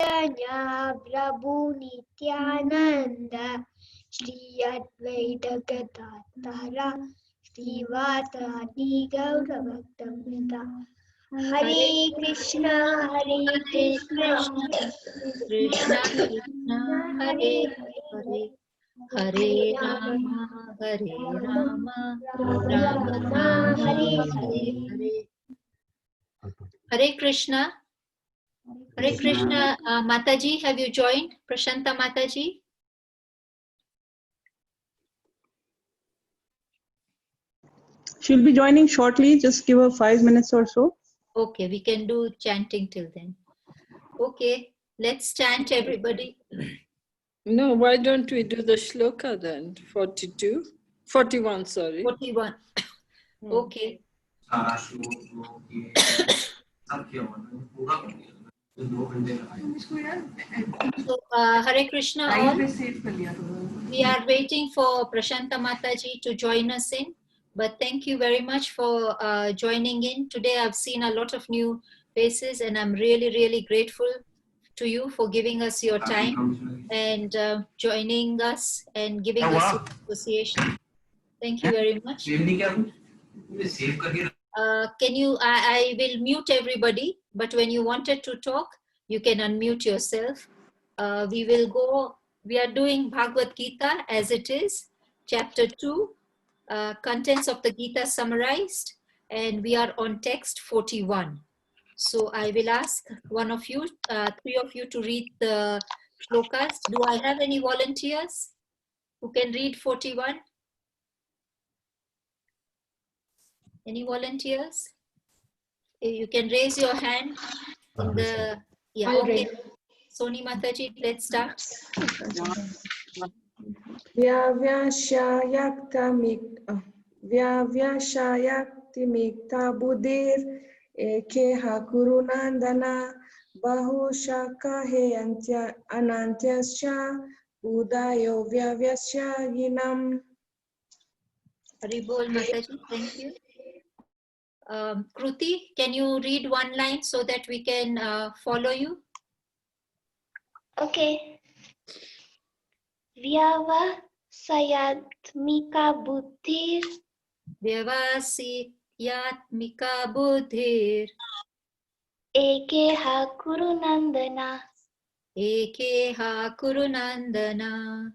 Prabhu Nityananda Shri Advaita Gadadhara Srivasadi Gaurabhaktamrita. Hare Krishna Krishna Krishna Hare Hare, Hare Rama Rama Rama Hare Hare. Hare Krishna. Hare Krishna. Mataji, have you joined? Prashanta Mataji? She'll be joining shortly. Just give her 5 minutes or so. Okay, we can do chanting till then. Okay, let's chant, everybody. No, why don't we do the shloka then? 41, sorry. 41. Okay. So, Hare Krishna all. We are waiting for Prashanta Mataji to join us in. But thank you very much for joining in. Today I've seen a lot of new faces and I'm really, really grateful to you for giving us your time and joining us and giving us your association. Thank you very much. I will mute everybody, but when you wanted to talk, you can unmute yourself. We are doing Bhagavad Gita as it is, chapter 2, contents of the Gita summarized, and we are on text 41. So I will ask one of you, 3 of you to read the shlokas. Do I have any volunteers who can read 41? Any volunteers? You can raise your hand in the, yeah, okay. Soni Mataji, let's start. Vyavashayakti mikta buddhir ekeha kurunandana bahushaka he anantyascha buddhayo vyavasya yinam. Haribol Mataji, thank you. Kruti, can you read one line so that we can follow you? Okay. Vyavasayatmika buddhir Vyavasayatmika buddhir Ekeha kurunandana Ekeha kurunandana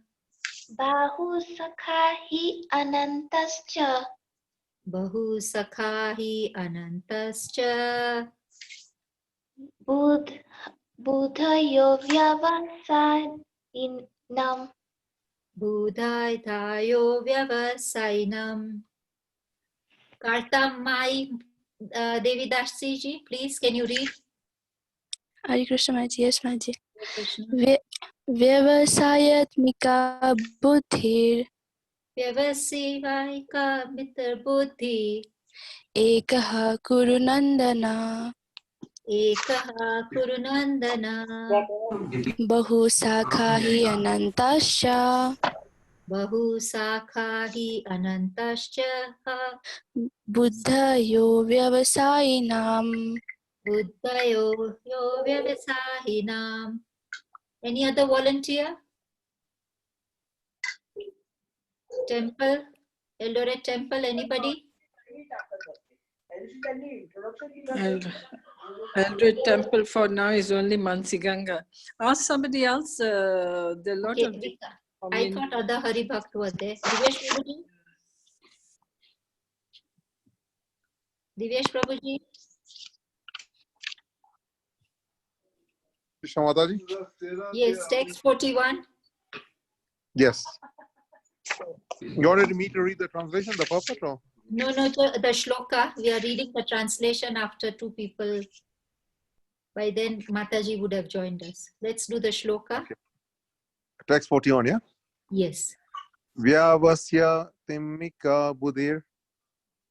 Bahu sakhahi anantascha Bahu sakhahi anantascha Buddhayo vyavasainam Buddhaitayo vyavasainam. Kartamayi Devi Dasi ji, please, can you read? Hare Krishna Maji, yes Maji. Vyavasayatmika buddhir Vyavasayika mitra buddhi ekaha kurunandana Ekaha kurunandana bahu sakhahi anantascha Bahu sakhahi anantascha buddhayo vyavasainam. Buddhayo vyavasahinam. Any other volunteer? Temple? Eldoret Temple, anybody? Eldoret Temple for now is only Mansiganga. Ask somebody else. There are a lot of. I thought other Hari Bhakt were there. Divyesh Prabhuji? Divyesh Prabhuji? Krishna Mataji? Yes, text 41. Yes. You wanted me to read the translation, the purport? Or? No, the shloka. We are reading the translation after 2 people. By then, Mataji would have joined us. Let's do the shloka. Okay. Text 41, yeah? Yes. Vyavasya timmika buddhir.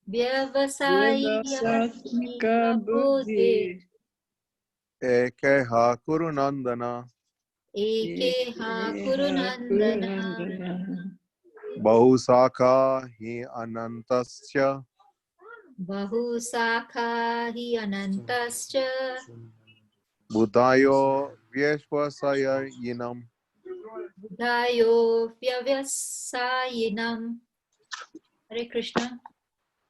Vyavasayatmika buddhir. Ekeha kurunandana. Ekeha kurunandana. Bahusakha hi anantasya. Bahusakha hi anantascha. Buddhayo vyashvasayinam. Buddhayo Vyavasayinam. Hare Krishna.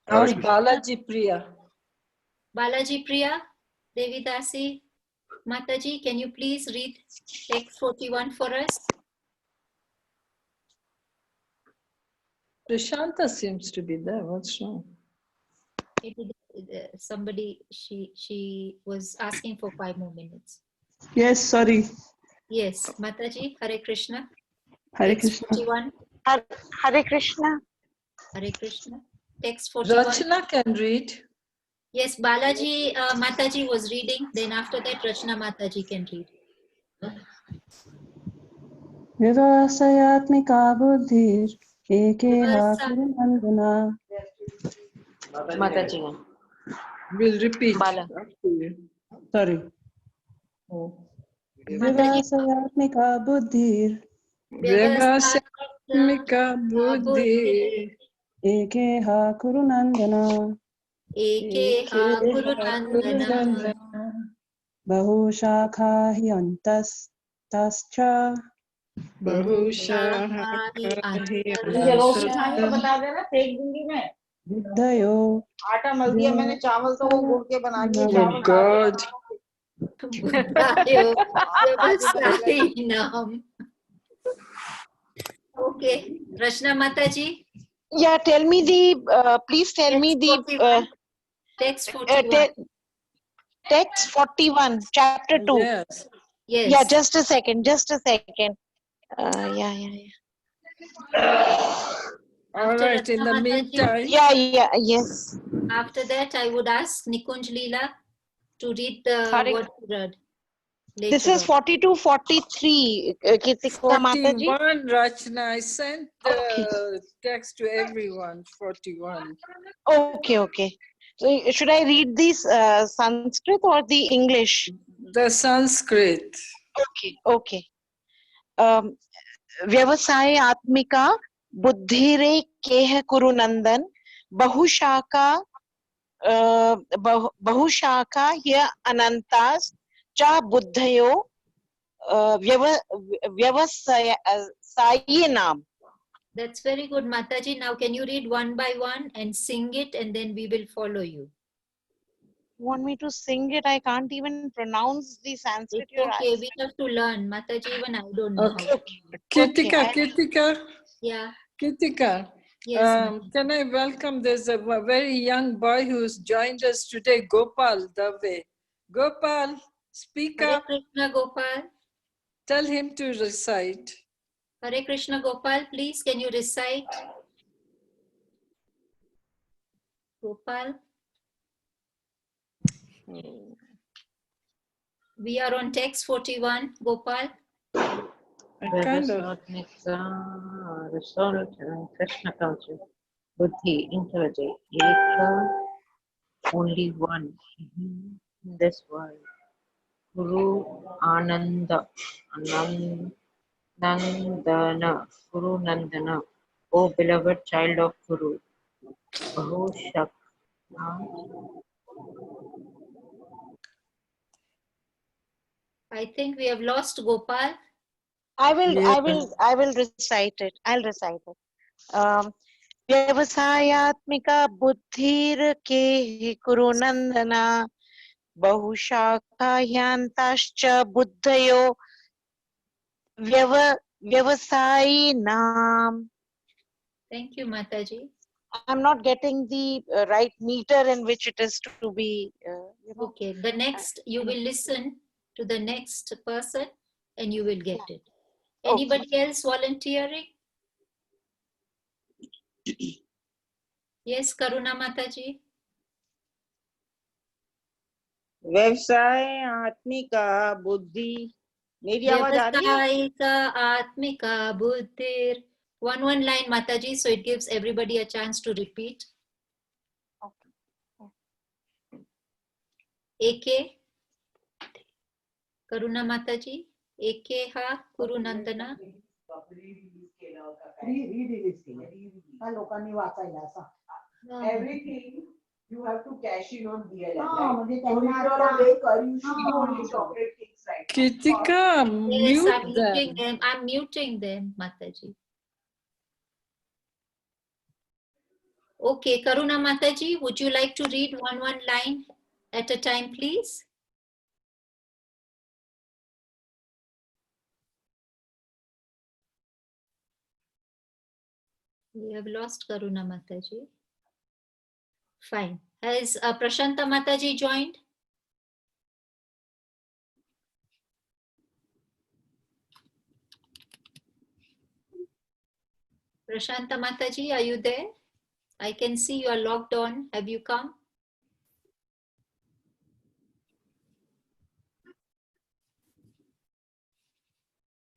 Ask Balaji Priya. Balaji Priya, Devidasi, Mataji, can you please read text 41 for us? Prashanta seems to be there. What's wrong? Maybe somebody, she was asking for 5 more minutes. Yes, sorry. Yes, Mataji, Hare Krishna. Hare Text Krishna. 41. Hare Krishna. Hare Krishna. Text 41. Rachna can read. Yes, Balaji Mataji was reading. Then after that, Rachna Mataji can read. Vyavasayatmika buddhir ekeha Vyavasa- kurunandana. Mataji. We'll repeat. Bala. Sorry. Vyavasayatmika buddhir Vyavasayatmika buddhi ekeha kurunandana. Ekeha Kurunandana. Bahushakha hyantascha Bahushahi मुझे रोटी Antascha. खाने को बता देना, फेंक दूंगी मैं। buddhayo आटा मल दिया मैंने, चावल तो वो गुड़ के बना दिए, Oh चावल God. Buddhayo Vyavasayinam. Okay, Rachna Mataji. Yeah, tell me the, please tell me the Text 41. text 41, chapter 2. Yes. Yes. Yeah, just a second. Yeah. All After right. In the Rachna Mataji. meantime, Yes. After that, I would ask Nikunj Lila to read the Hare- what you read. This later is on. 42, 43. Kitika Mataji. 41, Rachna. I sent the Okay. text to everyone. 41. Okay. So should I read this Sanskrit or the English? The Sanskrit. Okay. व्यवसाय आत्मिका बुद्धिरे केह कुरु नंदन बहुशाखा बहुशाखा ह्य अनंतास च बुद्धयो व्यवसायी नाम. That's very good, Mataji. Now, can you read one by one and sing it, and then we will follow you. Want me to sing it? I can't even pronounce the Sanskrit. It's okay. We have to learn, Mataji. Even I don't know. Okay. How. Kitika. Yeah. Kitika. Yes. Can I welcome? There's a very young boy who's joined us today, Gopal Dave. Gopal, speak Hare up. Krishna Gopal. Tell him to recite. Hare Krishna Gopal, please, can you recite? Gopal. We are on text 41, Gopal. I kind of. Krishna culture, Buddhi, intelligence, Eka, only one in this world. Guru Ananda, Nandana, Guru Nandana, O beloved child of Guru, Bahushak. I think we have lost Gopal. I will recite it. I'll recite it. व्यवसायात्मिका बुद्धिर के कुरु नंदना बहुशाखाह्यांताश्च बुद्धयो व्यवसायी नाम. Thank you, Mataji. I'm not getting the right meter in which it is to be. Okay, the next, you will listen to the next person and you will get it. Anybody else volunteering? Yes, Karuna Mataji. व्यवसाय आत्मिका बुद्धि. मेरी आवाज आ रही है? Vyavasayika Atmika Buddhir. One line, Mataji, so it gives everybody a chance to repeat. Eke. Karuna Mataji. Eke ha Kuru Nandana. Everything you have to cash in on DLM. म्हणजे त्यांना आता- chocolate cakes Kritika, Yes, I'm mute muting them. them. I'm muting them, Mataji. Okay, Karuna Mataji, would you like to read one line at a time, please? We have lost Karuna Mataji. Fine. Has Prashanta Mataji joined? Prashanta Mataji, are you there? I can see you are logged on. Have you come?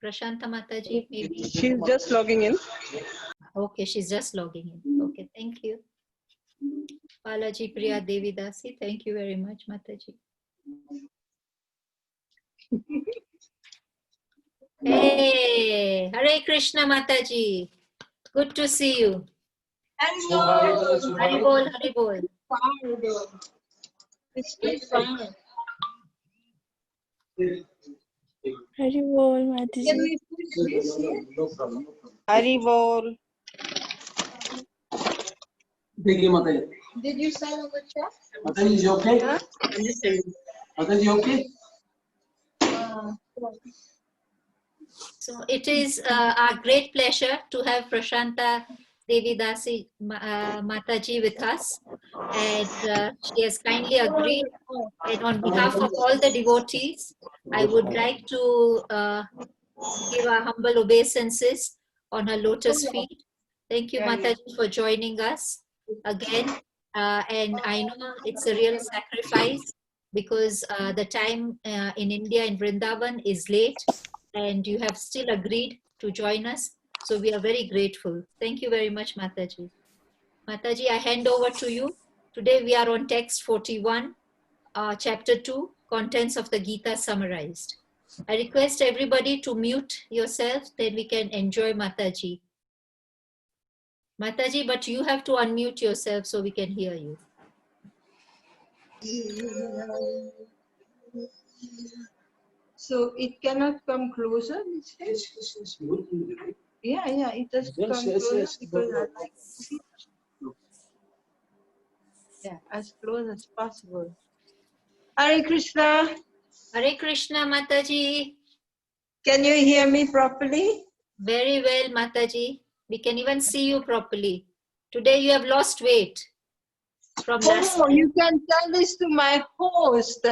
Prashanta Mataji, maybe. She's just logging in. Okay, she's just logging in. Okay, thank you. Balaji, Priya, Devi, Dasi, thank you very much, Mataji. Hey, Hare Krishna, Mataji. Good to see you. Hari bol, Hari bol. Hari bol, Mataji. Hari bol. Did you sign on the chat? Mataji, is you okay? Mataji, okay? So it is our great pleasure to have Prashanta Devi Dasi Mataji with us, and she has kindly agreed. And on behalf of all the devotees, I would like to give our humble obeisances on her lotus feet. Thank you, Mataji, for joining us again. And I know it's a real sacrifice because the time in India, in Vrindavan, is late, and you have still agreed to join us. So we are very grateful. Thank you very much, Mataji. Mataji, I hand over to you. Today we are on text 41, chapter 2, contents of the Gita summarized. I request everybody to mute yourself, then we can enjoy Mataji. Mataji, but you have to unmute yourself so we can hear you. So it cannot come closer. Yeah, it does come closer because I like to see. Yeah, as close as possible. Hare Krishna. Hare Krishna, Mataji. Can you hear me properly? Very well, Mataji. We can even see you properly. Today you have lost weight from last Oh, time. you can tell this to my host.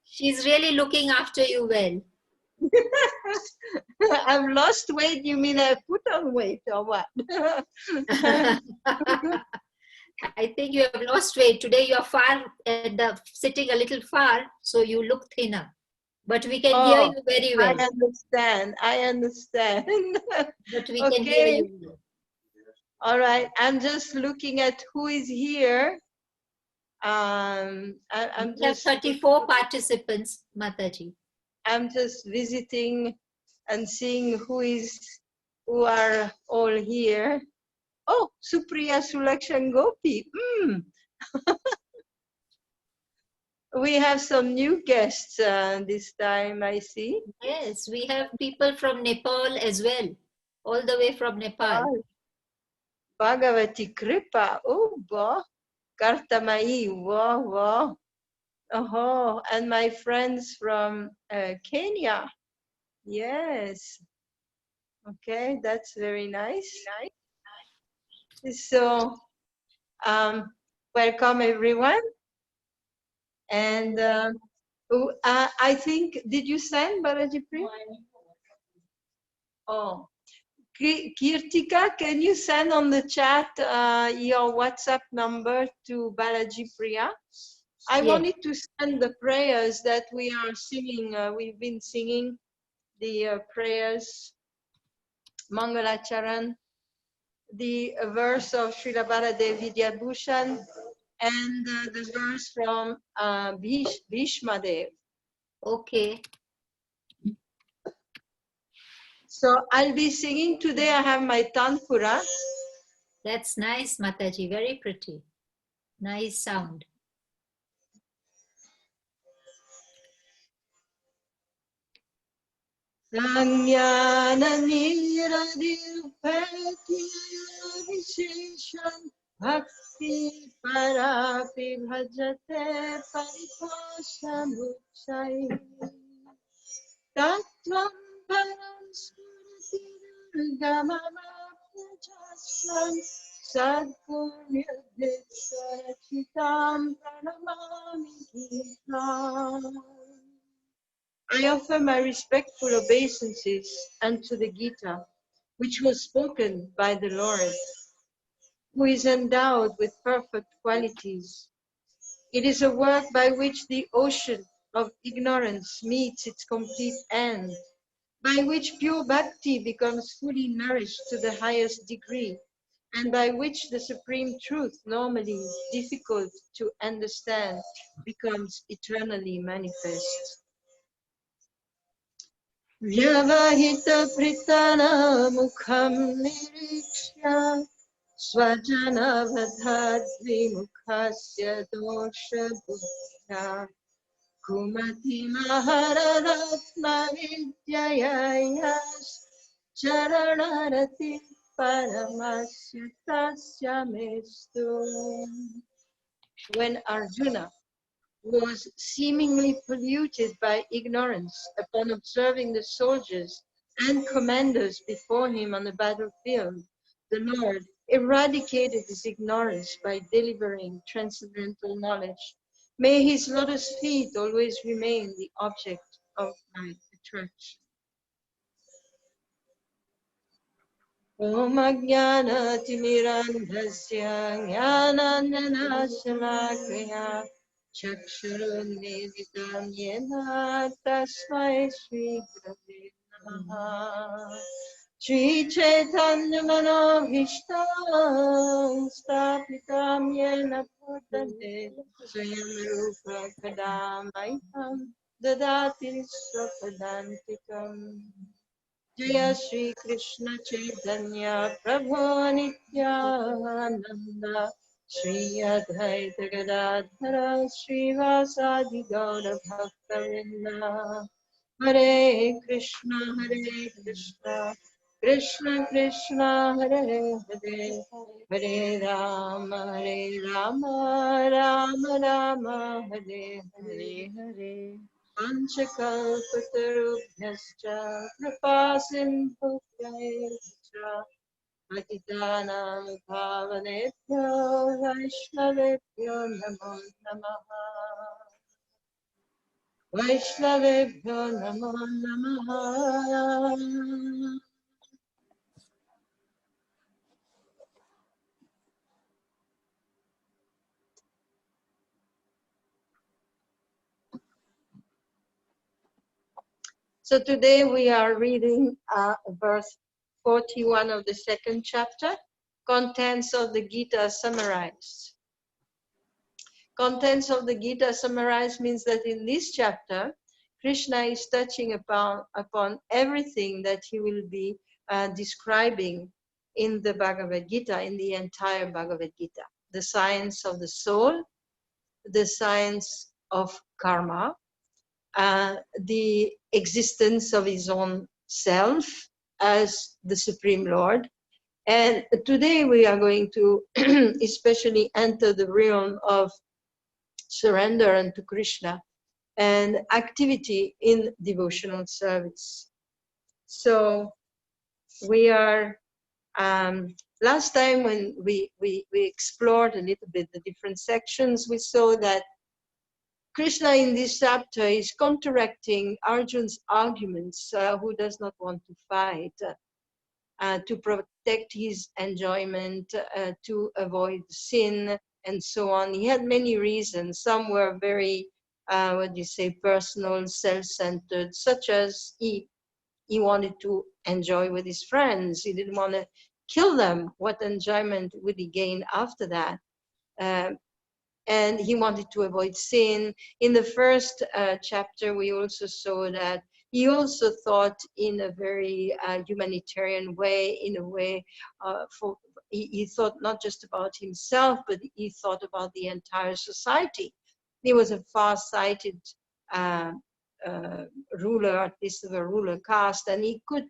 She's really looking after you well. I've lost weight. You mean I put on weight or what? I think you have lost weight. Today you are far and sitting a little far, so you look thinner. But we can hear you very well. I understand. But we can hear you. All right. I'm just looking at who is here. We have 34 participants, Mataji. I'm just visiting and seeing who are all here. Oh, Supriya Sulakshan Gopi. We have some new guests this time, I see. Yes, we have people from Nepal as well, all the way from Nepal. Bhagavati Kripa, oh, wow. Kartamayi, wow. Oh, and my friends from Kenya. Yes. Okay, that's very nice. So, welcome everyone. And I think, did you send Balaji Priya? Oh, Kirtika, can you send on the chat your WhatsApp number to Balaji Priya? I wanted to send the prayers that we are singing. We've been singing the prayers, Mangalacharan, the verse of Srila Baladev Vidyabhushan, and the verse from Bhishma Dev. Okay. So I'll be singing today. I have my tanpura. That's nice, Mataji. Very pretty. Nice sound. Sangyana-niradirupeti visheshan bhakti parapi bhajate paripashanuchai tattvam param smriti durgamamapyajasam sadgunyadesarachitam pranamami gita. I offer my respectful obeisances unto the Gita, which was spoken by the Lord, who is endowed with perfect qualities. It is a work by which the ocean of ignorance meets its complete end, by which pure bhakti becomes fully nourished to the highest degree, and by which the supreme truth, normally difficult to understand, becomes eternally manifest. Vyavahita pritana mukham nirikshya swajana vadhadvi mukhasya dosha buddhya kumati mahararatna vidyayayas charanarati paramasya tasya mestu. When Arjuna was seemingly polluted by ignorance upon observing the soldiers and commanders before him on the battlefield, the Lord eradicated his ignorance by delivering transcendental knowledge. May his lotus feet always remain the object of my attraction. Om Ajnana Timirandhasya Jnananjana Shalakaya Chakshurunmilitam Yena Tasmai Shri Gurave Namaha. Shri Chaitanya Manobhishtam Stapitam Yena Bhutale Swayam Rupa Kadamaitam Dadati Swapadantikam. Jaya Shri Krishna Chaitanya Prabhu Nityananda Shri Advaita Gadadhara Shri Vasadi Gaura Bhaktavinda. Hare Krishna Krishna Krishna Hare Hare Hare Rama Rama Rama Hare Hare Panchakalpatarubhyascha kripasindhubhyascha patitanam pavanebhyo vaishnavebhyo namo namaha. Vaishnavebhyo namo namaha. So today we are reading verse 41 of the second chapter, contents of the Gita summarized. Contents of the Gita summarized means that in this chapter, Krishna is touching upon everything that he will be describing in the Bhagavad Gita, in the entire Bhagavad Gita. The science of the soul, the science of karma, the existence of his own self as the Supreme Lord. And today we are going to especially enter the realm of surrender unto Krishna and activity in devotional service. So we are, last time when we explored a little bit the different sections, we saw that Krishna in this chapter is counteracting Arjuna's arguments, who does not want to fight, to protect his enjoyment, to avoid sin, and so on. He had many reasons. Some were very, personal, self-centered, such as he wanted to enjoy with his friends. He didn't want to kill them. What enjoyment would he gain after that? And he wanted to avoid sin. In the first chapter, we also saw that he also thought in a very humanitarian way, in a way he thought not just about himself, but he thought about the entire society. He was a far-sighted ruler, at least of a ruler caste, and he could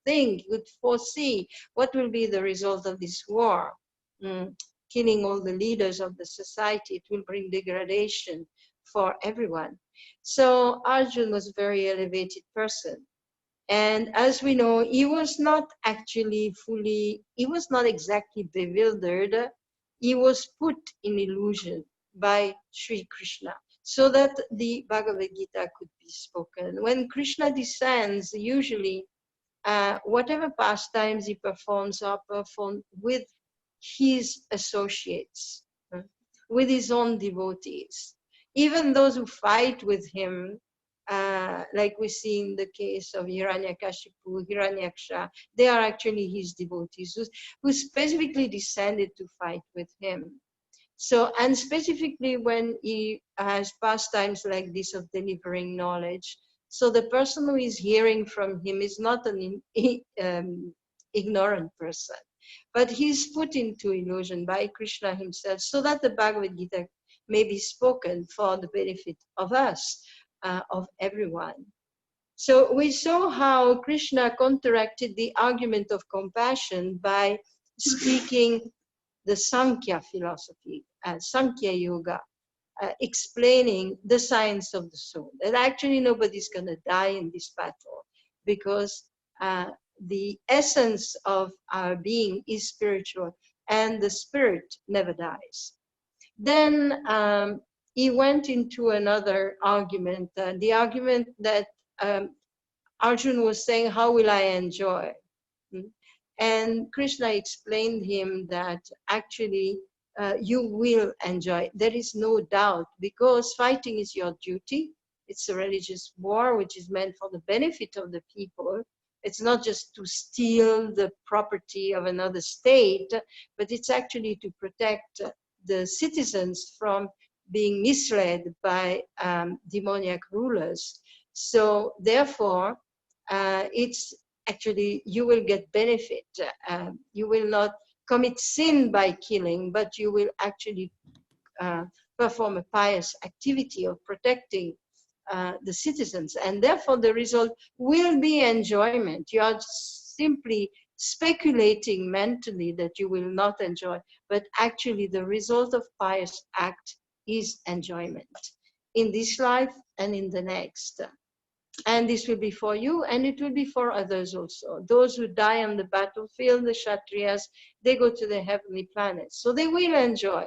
think, he could foresee what will be the result of this war. Killing all the leaders of the society, it will bring degradation for everyone. So Arjun was a very elevated person. And as we know, he was not actually he was not exactly bewildered. He was put in illusion by Sri Krishna so that the Bhagavad Gita could be spoken. When Krishna descends, usually whatever pastimes he performs are performed with his associates, with his own devotees. Even those who fight with him, like we see in the case of Hiranyakashipu, Hiranyaksha, they are actually his devotees who specifically descended to fight with him. So, and specifically when he has pastimes like this of delivering knowledge, so the person who is hearing from him is not an ignorant person, but he's put into illusion by Krishna himself so that the Bhagavad Gita may be spoken for the benefit of us, of everyone. So we saw how Krishna counteracted the argument of compassion by speaking the Sankhya philosophy, Sankhya Yoga, explaining the science of the soul. That actually nobody's going to die in this battle because the essence of our being is spiritual and the spirit never dies. Then he went into another argument, the argument that Arjun was saying, how will I enjoy? And Krishna explained him that actually you will enjoy. There is no doubt, because fighting is your duty. It's a religious war which is meant for the benefit of the people. It's not just to steal the property of another state, but it's actually to protect the citizens from being misled by demoniac rulers. So therefore, it's actually, you will get benefit. You will not commit sin by killing, but you will actually perform a pious activity of protecting the citizens. And therefore the result will be enjoyment. You are simply speculating mentally that you will not enjoy, but actually the result of pious act is enjoyment in this life and in the next. And this will be for you, and it will be for others also. Those who die on the battlefield, the Kshatriyas, they go to the heavenly planets. So they will enjoy.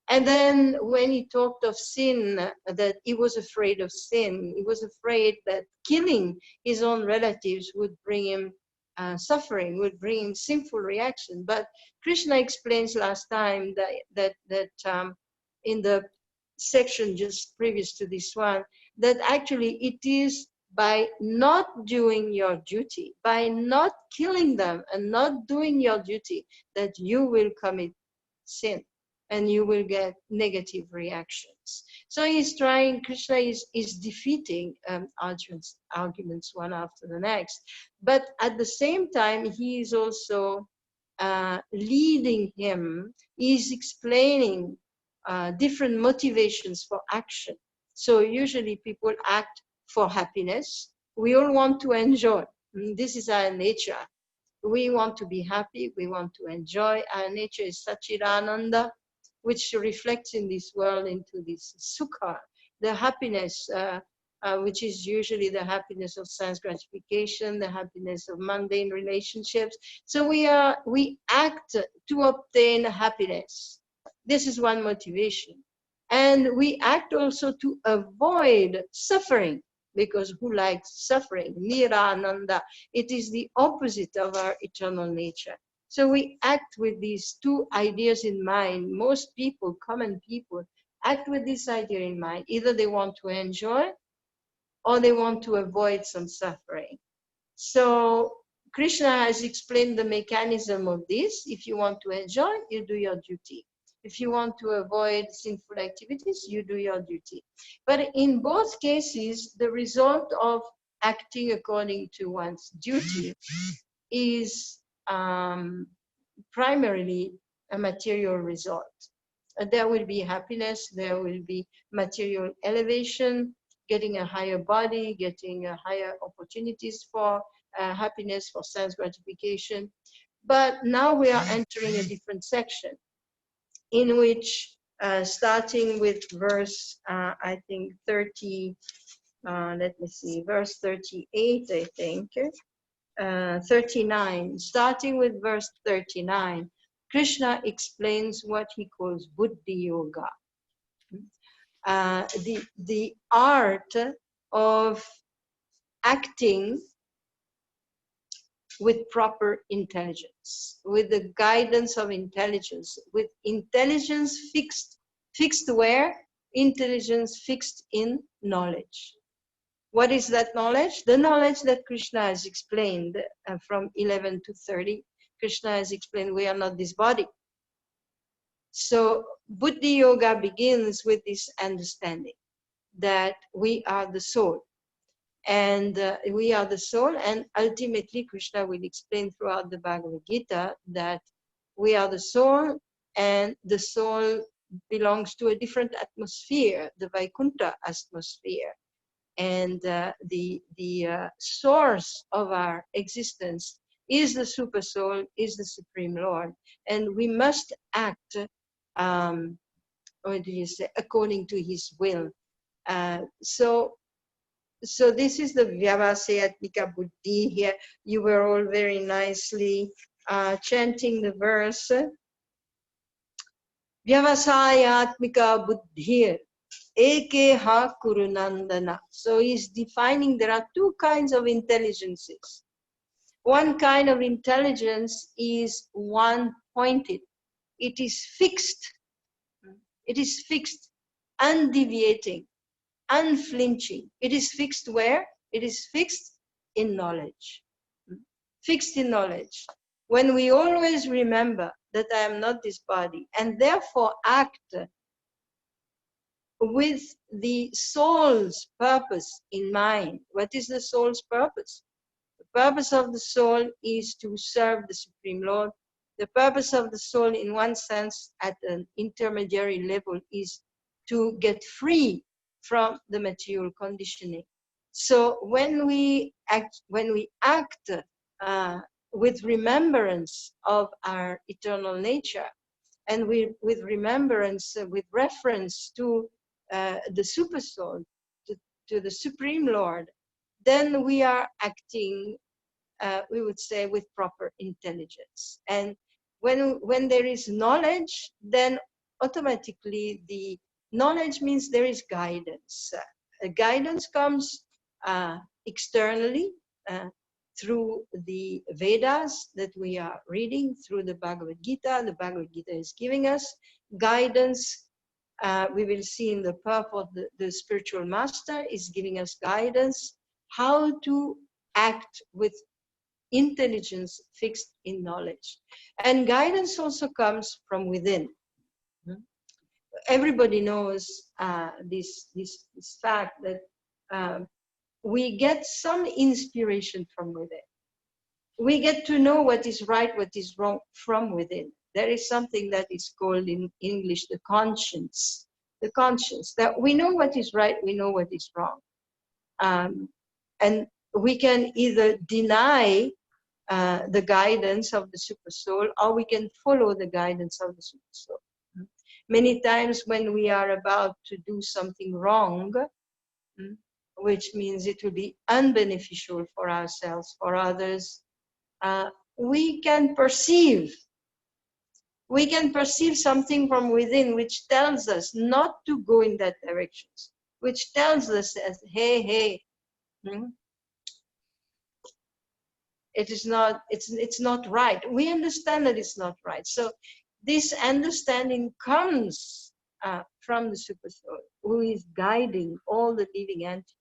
And then when he talked of sin, that he was afraid of sin, he was afraid that killing his own relatives would bring him suffering, would bring him sinful reaction. But Krishna explains last time that in the section just previous to this one, that actually it is by not doing your duty, by not killing them and not doing your duty, that you will commit sin and you will get negative reactions. So he's trying, Krishna is defeating Arjun's arguments one after the next. But at the same time, he is also leading him, he's explaining different motivations for action. So usually people act for happiness. We all want to enjoy. This is our nature. We want to be happy. We want to enjoy. Our nature is Sachidananda, which reflects in this world into this sukha, the happiness, which is usually the happiness of sense gratification, the happiness of mundane relationships. So we act to obtain happiness. This is one motivation. And we act also to avoid suffering, because who likes suffering? Nirananda. It is the opposite of our eternal nature. So we act with these two ideas in mind. Most people, common people, act with this idea in mind. Either they want to enjoy or they want to avoid some suffering. So Krishna has explained the mechanism of this. If you want to enjoy, you do your duty. If you want to avoid sinful activities, you do your duty. But in both cases, the result of acting according to one's duty is primarily a material result. There will be happiness, there will be material elevation, getting a higher body, getting higher opportunities for happiness, for sense gratification. But now we are entering a different section in which, starting with verse, I think 30, let me see, verse 38, I think, 39, starting with verse 39, Krishna explains what he calls Buddhi Yoga. The art of acting with proper intelligence, with the guidance of intelligence, with intelligence fixed where? Intelligence fixed in knowledge. What is that knowledge? The knowledge that Krishna has explained from 11 to 30. Krishna has explained we are not this body. So Buddhi Yoga begins with this understanding that we are the soul. And we are the soul, and ultimately Krishna will explain throughout the Bhagavad Gita that we are the soul, and the soul belongs to a different atmosphere, the Vaikuntha atmosphere. And the source of our existence is the Super Soul, is the Supreme Lord. And we must act, what do you say, according to his will. So this is the Vyavasayatmika Buddhi here. You were all very nicely chanting the verse. Vyavasayatmika Buddhi eke ha kurunandana. So he's defining there are two kinds of intelligences. One kind of intelligence is one-pointed. It is fixed. It is fixed, undeviating, unflinching. It is fixed where? It is fixed in knowledge. Fixed in knowledge. When we always remember that I am not this body, and therefore act with the soul's purpose in mind. What is the soul's purpose? The purpose of the soul is to serve the Supreme Lord. The purpose of the soul, in one sense, at an intermediary level, is to get free from the material conditioning. So when we act with remembrance of our eternal nature, and with remembrance, with reference to the Super Soul, to the Supreme Lord, then we are acting, we would say, with proper intelligence. And when there is knowledge, then automatically the knowledge means there is guidance. Guidance comes externally through the Vedas that we are reading, through the Bhagavad Gita. The Bhagavad Gita is giving us guidance. We will see in the purport the spiritual master is giving us guidance how to act with intelligence fixed in knowledge. And guidance also comes from within. Everybody knows this fact that we get some inspiration from within. We get to know what is right, what is wrong from within. There is something that is called in English the conscience. The conscience, that we know what is right, we know what is wrong. And we can either deny the guidance of the Super Soul, or we can follow the guidance of the Super Soul. Many times when we are about to do something wrong, which means it will be unbeneficial for ourselves, for others, we can perceive something from within which tells us not to go in that direction, which tells us as, hey, it's not right. We understand that it's not right. So this understanding comes from the Super Soul, who is guiding all the living entities.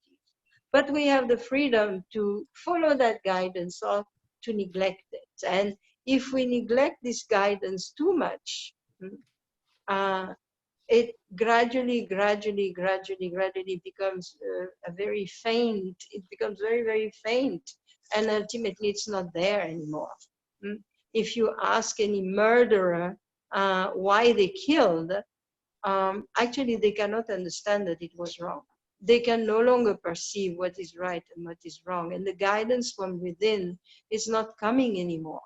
But we have the freedom to follow that guidance or to neglect it. And if we neglect this guidance too much, it gradually becomes a very faint. It becomes very, very faint. And ultimately, it's not there anymore. If you ask any murderer why they killed, actually, they cannot understand that it was wrong. they can no longer perceive what is right and what is wrong. And the guidance from within is not coming anymore.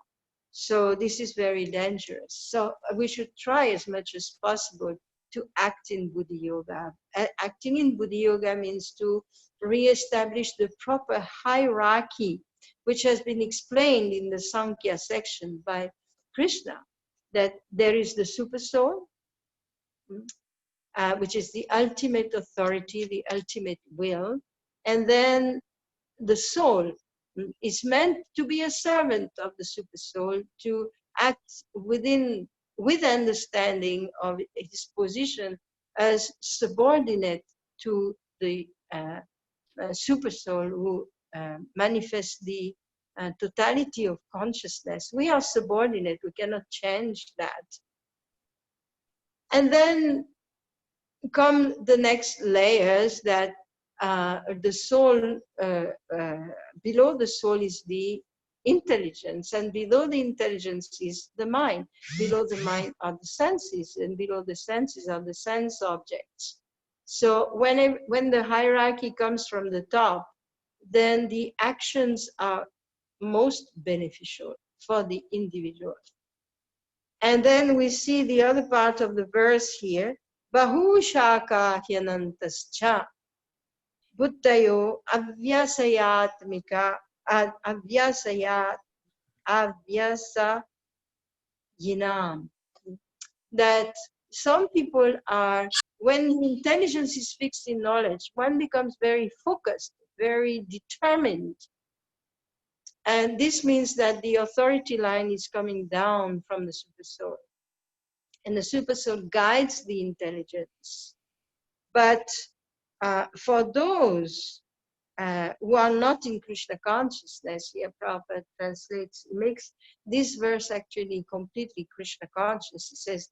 So this is very dangerous. So we should try as much as possible to act in Buddha Yoga. Acting in Buddha Yoga means to re-establish the proper hierarchy, which has been explained in the Sankhya section by Krishna, that there is the super soul, which is the ultimate authority, the ultimate will, and then the soul is meant to be a servant of the super soul, to act with understanding of his position as subordinate to the super soul who manifests the totality of consciousness. We are subordinate, we cannot change that. And then come the next layers, that the soul, below the soul is the intelligence, and below the intelligence is the mind. Below the mind are the senses, and below the senses are the sense objects. So when the hierarchy comes from the top, then the actions are most beneficial for the individual. And then we see the other part of the verse here, Bahu shaka hyanantascha buddhayo avyasayatmika avyasa yinam. That some people are, when intelligence is fixed in knowledge, one becomes very focused, very determined. And this means that the authority line is coming down from the super soul. And the super soul guides the intelligence. But for those who are not in Krishna consciousness, here Prabhupada translates, makes this verse actually completely Krishna conscious. He says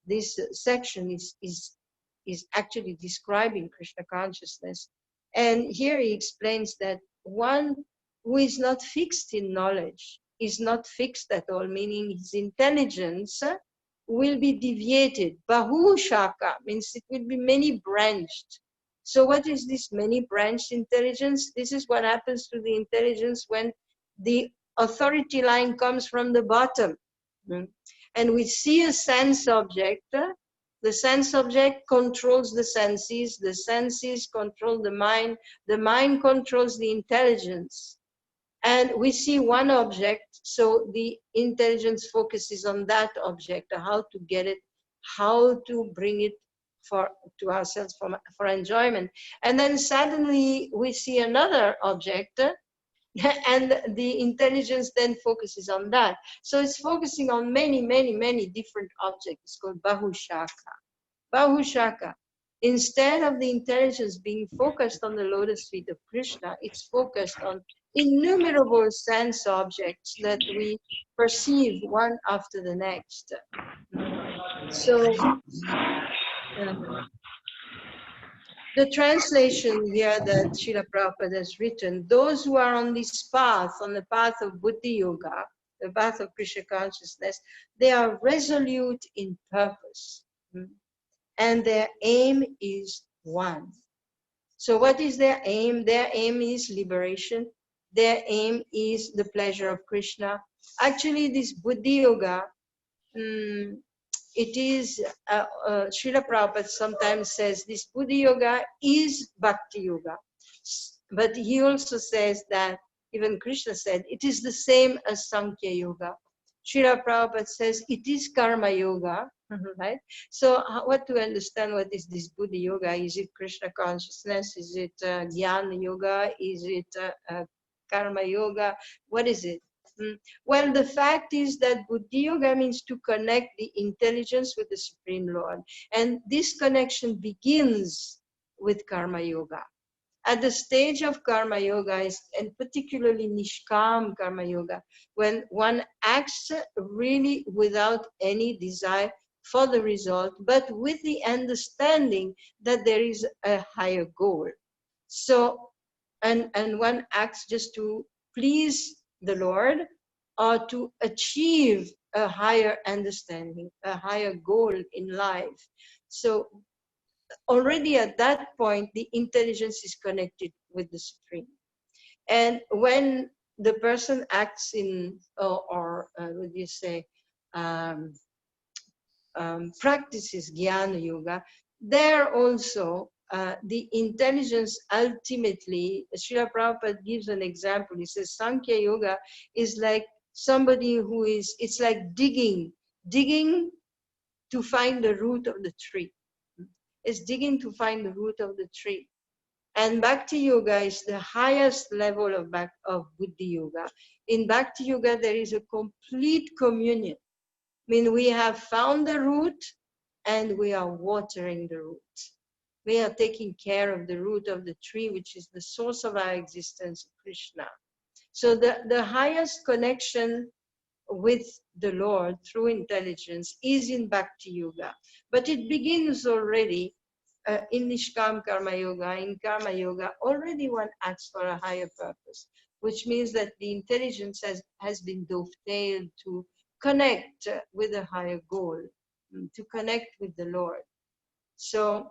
this section is actually describing Krishna consciousness. And here he explains that one who is not fixed in knowledge is not fixed at all, meaning his intelligence will be deviated. Bahu shaka means it will be many branched. So what is this many branched intelligence? This is what happens to the intelligence when the authority line comes from the bottom. And we see a sense object. The sense object controls the senses control the mind controls the intelligence. And we see one object, so the intelligence focuses on that object, how to get it, how to bring it to ourselves for enjoyment. And then suddenly we see another object, and the intelligence then focuses on that. So it's focusing on many, many, many different objects. It's called Bahushaka. Bahushaka. Instead of the intelligence being focused on the lotus feet of Krishna, it's focused on innumerable sense objects that we perceive one after the next. So the translation here that Srila Prabhupada has written, those who are on this path, on the path of Buddhi Yoga, the path of Krishna consciousness, they are resolute in purpose. And their aim is one. So what is their aim? Their aim is liberation. Their aim is the pleasure of Krishna. Actually, this Buddhi Yoga, it is, Srila Prabhupada sometimes says this Buddhi Yoga is Bhakti Yoga. But he also says that, even Krishna said, it is the same as Sankhya Yoga. Srila Prabhupada says it is Karma Yoga. Right? So what to understand what is this Buddha Yoga? Is it Krishna consciousness? Is it Jnana Yoga? Is it Karma Yoga? What is it? Well, the fact is that Buddhi Yoga means to connect the intelligence with the Supreme Lord. And this connection begins with Karma Yoga. At the stage of Karma Yoga, and particularly Nishkam Karma Yoga, when one acts really without any desire for the result, but with the understanding that there is a higher goal. So, and one acts just to please the Lord or to achieve a higher understanding, a higher goal in life. So already at that point, the intelligence is connected with the Supreme. And when the person acts in, what do you say, practices Jnana Yoga, there also the intelligence ultimately, Srila Prabhupada gives an example. He says Sankhya Yoga is like somebody who is, it's like digging to find the root of the tree. It's digging to find the root of the tree. And Bhakti Yoga is the highest level of Buddhi Yoga. In Bhakti Yoga, there is a complete communion. I mean, we have found the root and we are watering the root. We are taking care of the root of the tree, which is the source of our existence, Krishna. So the highest connection with the Lord through intelligence is in Bhakti Yoga. But it begins already in Nishkam Karma Yoga, in Karma Yoga, already one acts for a higher purpose, which means that the intelligence has been dovetailed to connect with a higher goal, to connect with the Lord. So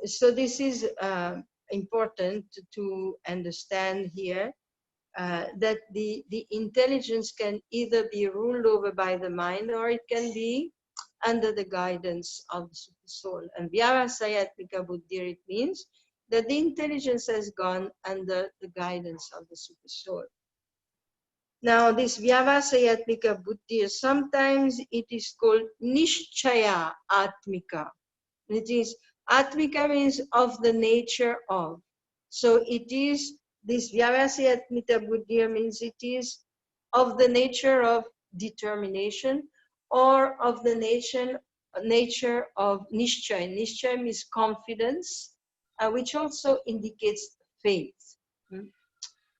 this is important to understand here, that the intelligence can either be ruled over by the mind or it can be under the guidance of the Super Soul. And Vyavasayatmika Buddhi, it means that the intelligence has gone under the guidance of the Super Soul. Now, this Vyavasayatmika Buddhi, sometimes it is called Nishchaya Atmika. It is, Atmika means of the nature of. So it is, this Vyavasayatmika Buddhi means it is of the nature of determination, or of the nature of Nishchay. Nishchay means confidence, which also indicates faith.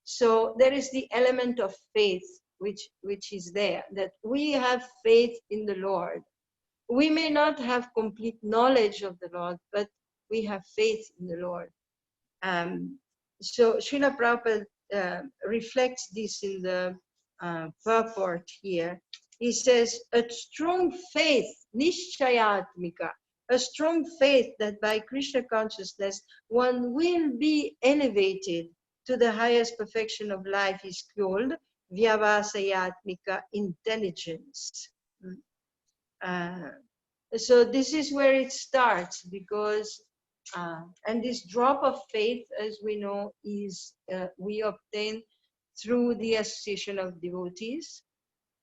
So there is the element of faith which is there, that we have faith in the Lord. We may not have complete knowledge of the Lord, but we have faith in the Lord. So Srila Prabhupada reflects this in the purport here. He says, a strong faith, nishchayatmika, a strong faith that by Krishna consciousness one will be elevated to the highest perfection of life is called vyavasayatmika intelligence. So this is where it starts, because and this drop of faith, as we know, is we obtain through the association of devotees,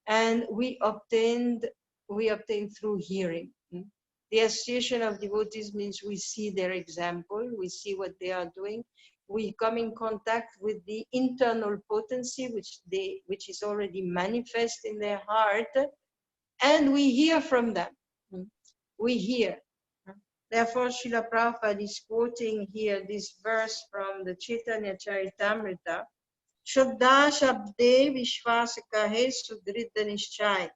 and we obtain through hearing. The association of devotees means we see their example, we see what they are doing, we come in contact with the internal potency which is already manifest in their heart, and we hear from them. We hear. Therefore, Srila Prabhupada is quoting here this verse from the Chaitanya Charitamrita. Shabda Shabde Vishwasa Kahe Sudridha Nishchay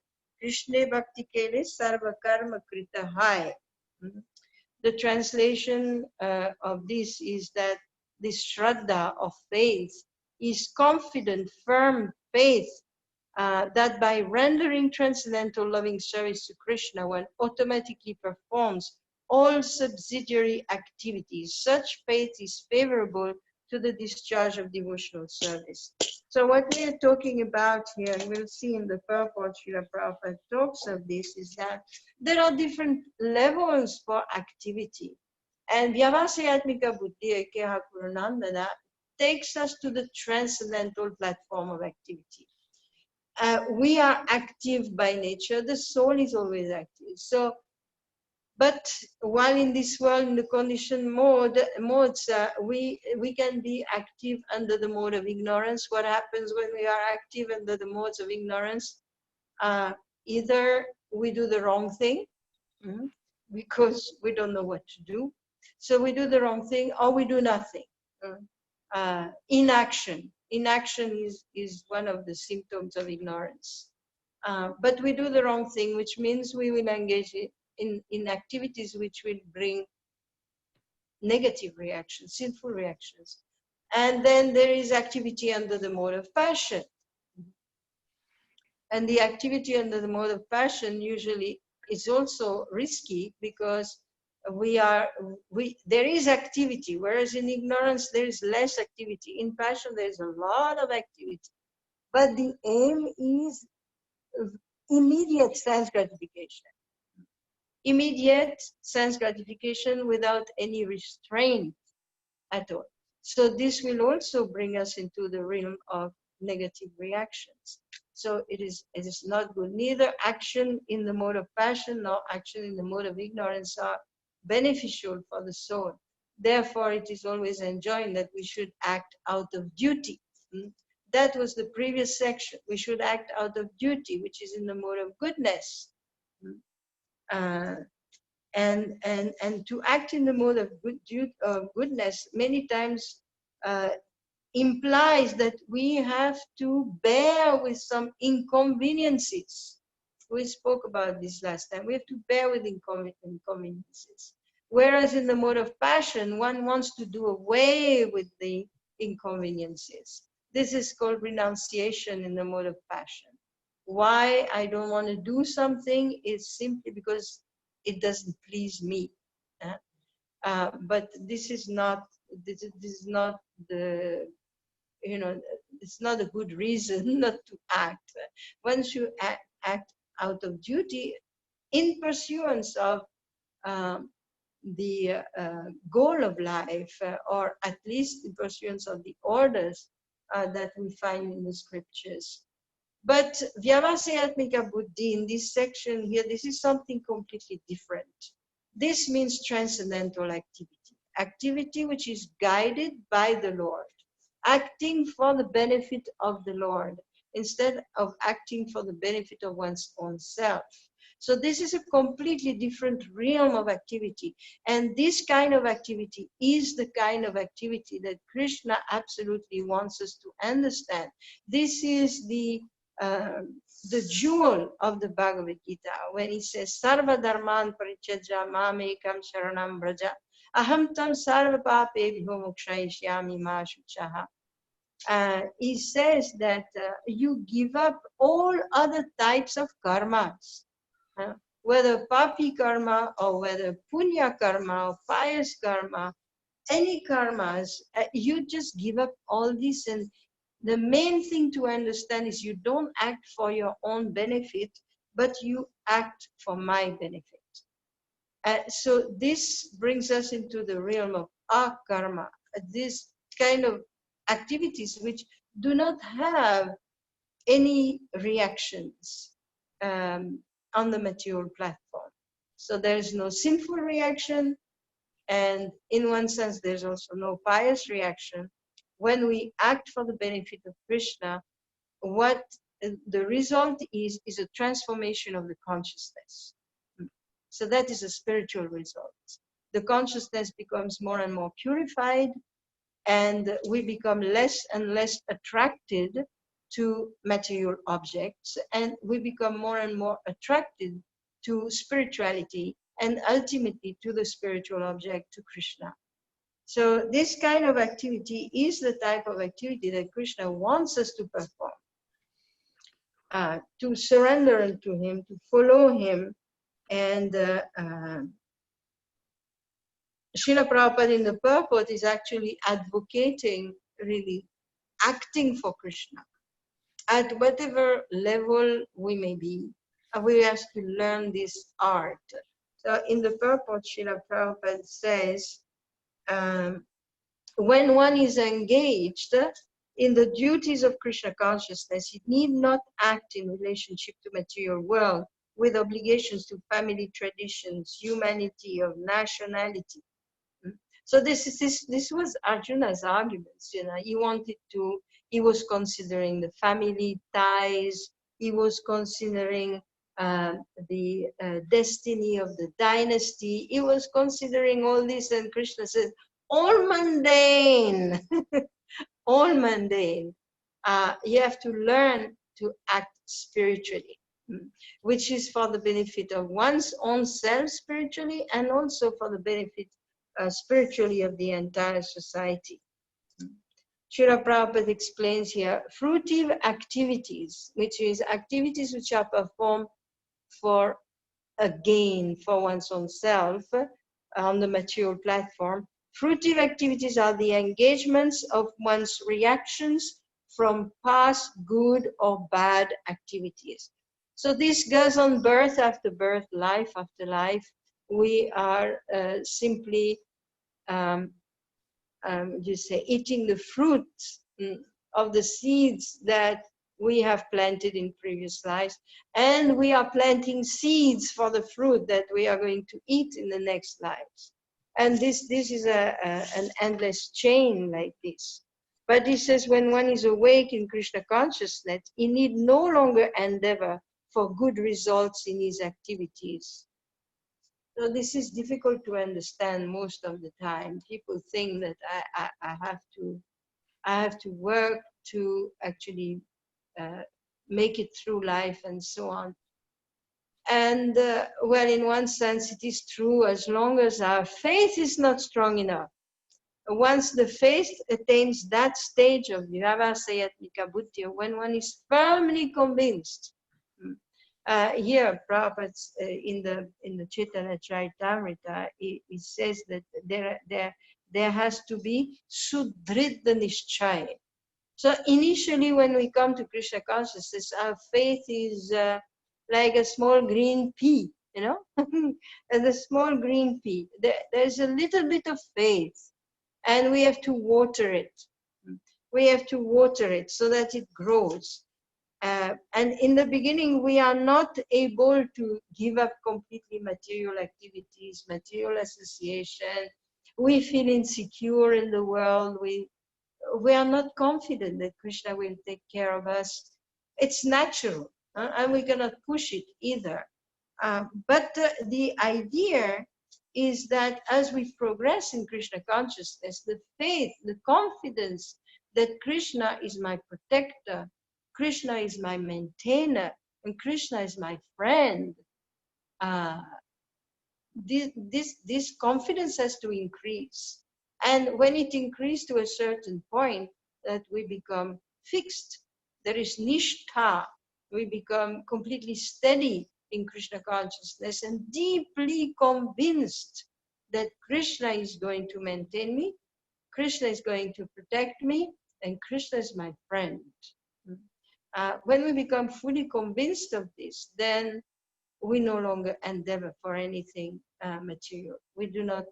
Krishne Bhakti Kele Sarva Karma Krita Hai. The translation of this is that this Shraddha of faith is confident, firm faith that by rendering transcendental loving service to Krishna, one automatically performs all subsidiary activities. Such faith is favorable to the discharge of devotional service. So what we are talking about here, and we'll see in the purport, Srila Prabhupada talks of this, is that there are different levels for activity. And Vyavasayatmika Buddhi Ekeha Purnandana takes us to the transcendental platform of activity. We are active by nature, the soul is always active. So, but while in this world, in the conditioned modes, we can be active under the mode of ignorance. What happens when we are active under the modes of ignorance? Either we do the wrong thing, because we don't know what to do. So we do the wrong thing, or we do nothing. Inaction. Inaction is one of the symptoms of ignorance. But we do the wrong thing, which means we will engage in activities which will bring negative reactions, sinful reactions. And then there is activity under the mode of passion. And the activity under the mode of passion usually is also risky, because there is activity, whereas in ignorance there is less activity. In passion there is a lot of activity, but the aim is immediate sense gratification. Immediate sense gratification without any restraint at all. So this will also bring us into the realm of negative reactions. So it is not good. Neither action in the mode of passion nor action in the mode of ignorance are beneficial for the soul. Therefore, it is always enjoined that we should act out of duty. That was the previous section. We should act out of duty, which is in the mode of goodness. And to act in the mode of goodness many times implies that we have to bear with some inconveniences. We spoke about this last time. We have to bear with inconveniences. Whereas in the mode of passion, one wants to do away with the inconveniences. This is called renunciation in the mode of passion. Why I don't want to do something is simply because it doesn't please me. But this is not the, it's not a good reason not to act. Once you act out of duty in pursuance of the goal of life, or at least in pursuance of the orders that we find in the scriptures. But Vyavasayatmika Buddhi, in this section here, this is something completely different. This means transcendental activity. Activity which is guided by the Lord. Acting for the benefit of the Lord, instead of acting for the benefit of one's own self. So this is a completely different realm of activity. And this kind of activity is the kind of activity that Krishna absolutely wants us to understand. This is the jewel of the Bhagavad Gita, when he says, Sarva Dharman Parityajya Mamekam Sharanam Braja Aham Tam Sarva Papebhyo Mokshayishyami Ma Shuchaha. He says that you give up all other types of karmas, whether papi karma or whether punya karma or pious karma, any karmas, you just give up all this. And the main thing to understand is you don't act for your own benefit, but you act for my benefit. So this brings us into the realm of akarma, this kind of activities which do not have any reactions on the material platform. So there is no sinful reaction, and in one sense there's also no pious reaction. When we act for the benefit of Krishna, what the result is a transformation of the consciousness. So that is a spiritual result. The consciousness becomes more and more purified, and we become less and less attracted to material objects, and we become more and more attracted to spirituality, and ultimately to the spiritual object, to Krishna. So this kind of activity is the type of activity that Krishna wants us to perform, to surrender unto him, to follow him. And Srila Prabhupada in the purport is actually advocating really acting for Krishna. At whatever level we may be, we have to learn this art. So in the purport, Srila Prabhupada says, when one is engaged in the duties of Krishna consciousness, it need not act in relationship to material world with obligations to family traditions, humanity, of nationality. So this was Arjuna's arguments. He was considering the family ties. He was considering the destiny of the dynasty. He was considering all this, and Krishna says, all mundane, all mundane. You have to learn to act spiritually, which is for the benefit of one's own self spiritually, and also for the benefit spiritually of the entire society. Srila Prabhupada explains here, fruitive activities, which is activities which are performed for a gain for one's own self, on the material platform. Fruitive activities are the engagements of one's reactions from past good or bad activities. So this goes on birth after birth, life after life. We are simply, eating the fruits of the seeds that we have planted in previous lives, and we are planting seeds for the fruit that we are going to eat in the next lives. And this is an endless chain like this. But he says when one is awake in Krishna consciousness, he need no longer endeavor for good results in his activities. So this is difficult to understand most of the time. People think that I have to work to actually make it through life and so on. And well, in one sense, it is true as long as our faith is not strong enough. Once the faith attains that stage of Vyavasayatmika Buddhi, when one is firmly convinced. Here, Prabhupada in the Chaitanya Charitamrita, he says that there has to be Sudridha Nishchaya. So initially, when we come to Krishna consciousness, our faith is like a small green pea, you know, as a small green pea. There's a little bit of faith, and we have to water it. We have to water it so that it grows. And in the beginning, we are not able to give up completely material activities, material association. We feel insecure in the world. We are not confident that Krishna will take care of us. It's natural, and we cannot push it either. But the idea is that as we progress in Krishna consciousness, the faith, the confidence that Krishna is my protector, Krishna is my maintainer, and Krishna is my friend, this confidence has to increase. And when it increases to a certain point, that we become fixed, there is nishtha, we become completely steady in Krishna consciousness and deeply convinced that Krishna is going to maintain me, Krishna is going to protect me, and Krishna is my friend. When we become fully convinced of this, then we no longer endeavor for anything material. We do not,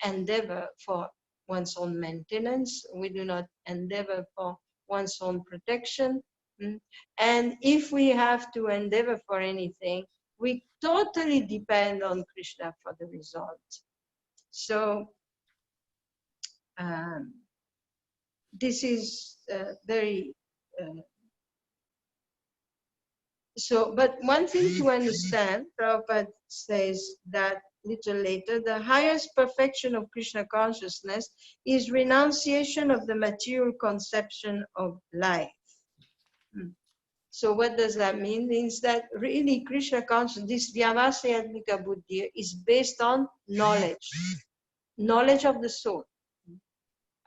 endeavor for one's own maintenance. We do not endeavor for one's own protection. And if we have to endeavor for anything, we totally depend on Krishna for the result. So this is very but one thing to understand, Prabhupada says that little later, the highest perfection of Krishna consciousness is renunciation of the material conception of life. So what does that mean? It means that really Krishna consciousness, this Vyavasayatmika Buddhi, is based on knowledge, knowledge of the soul.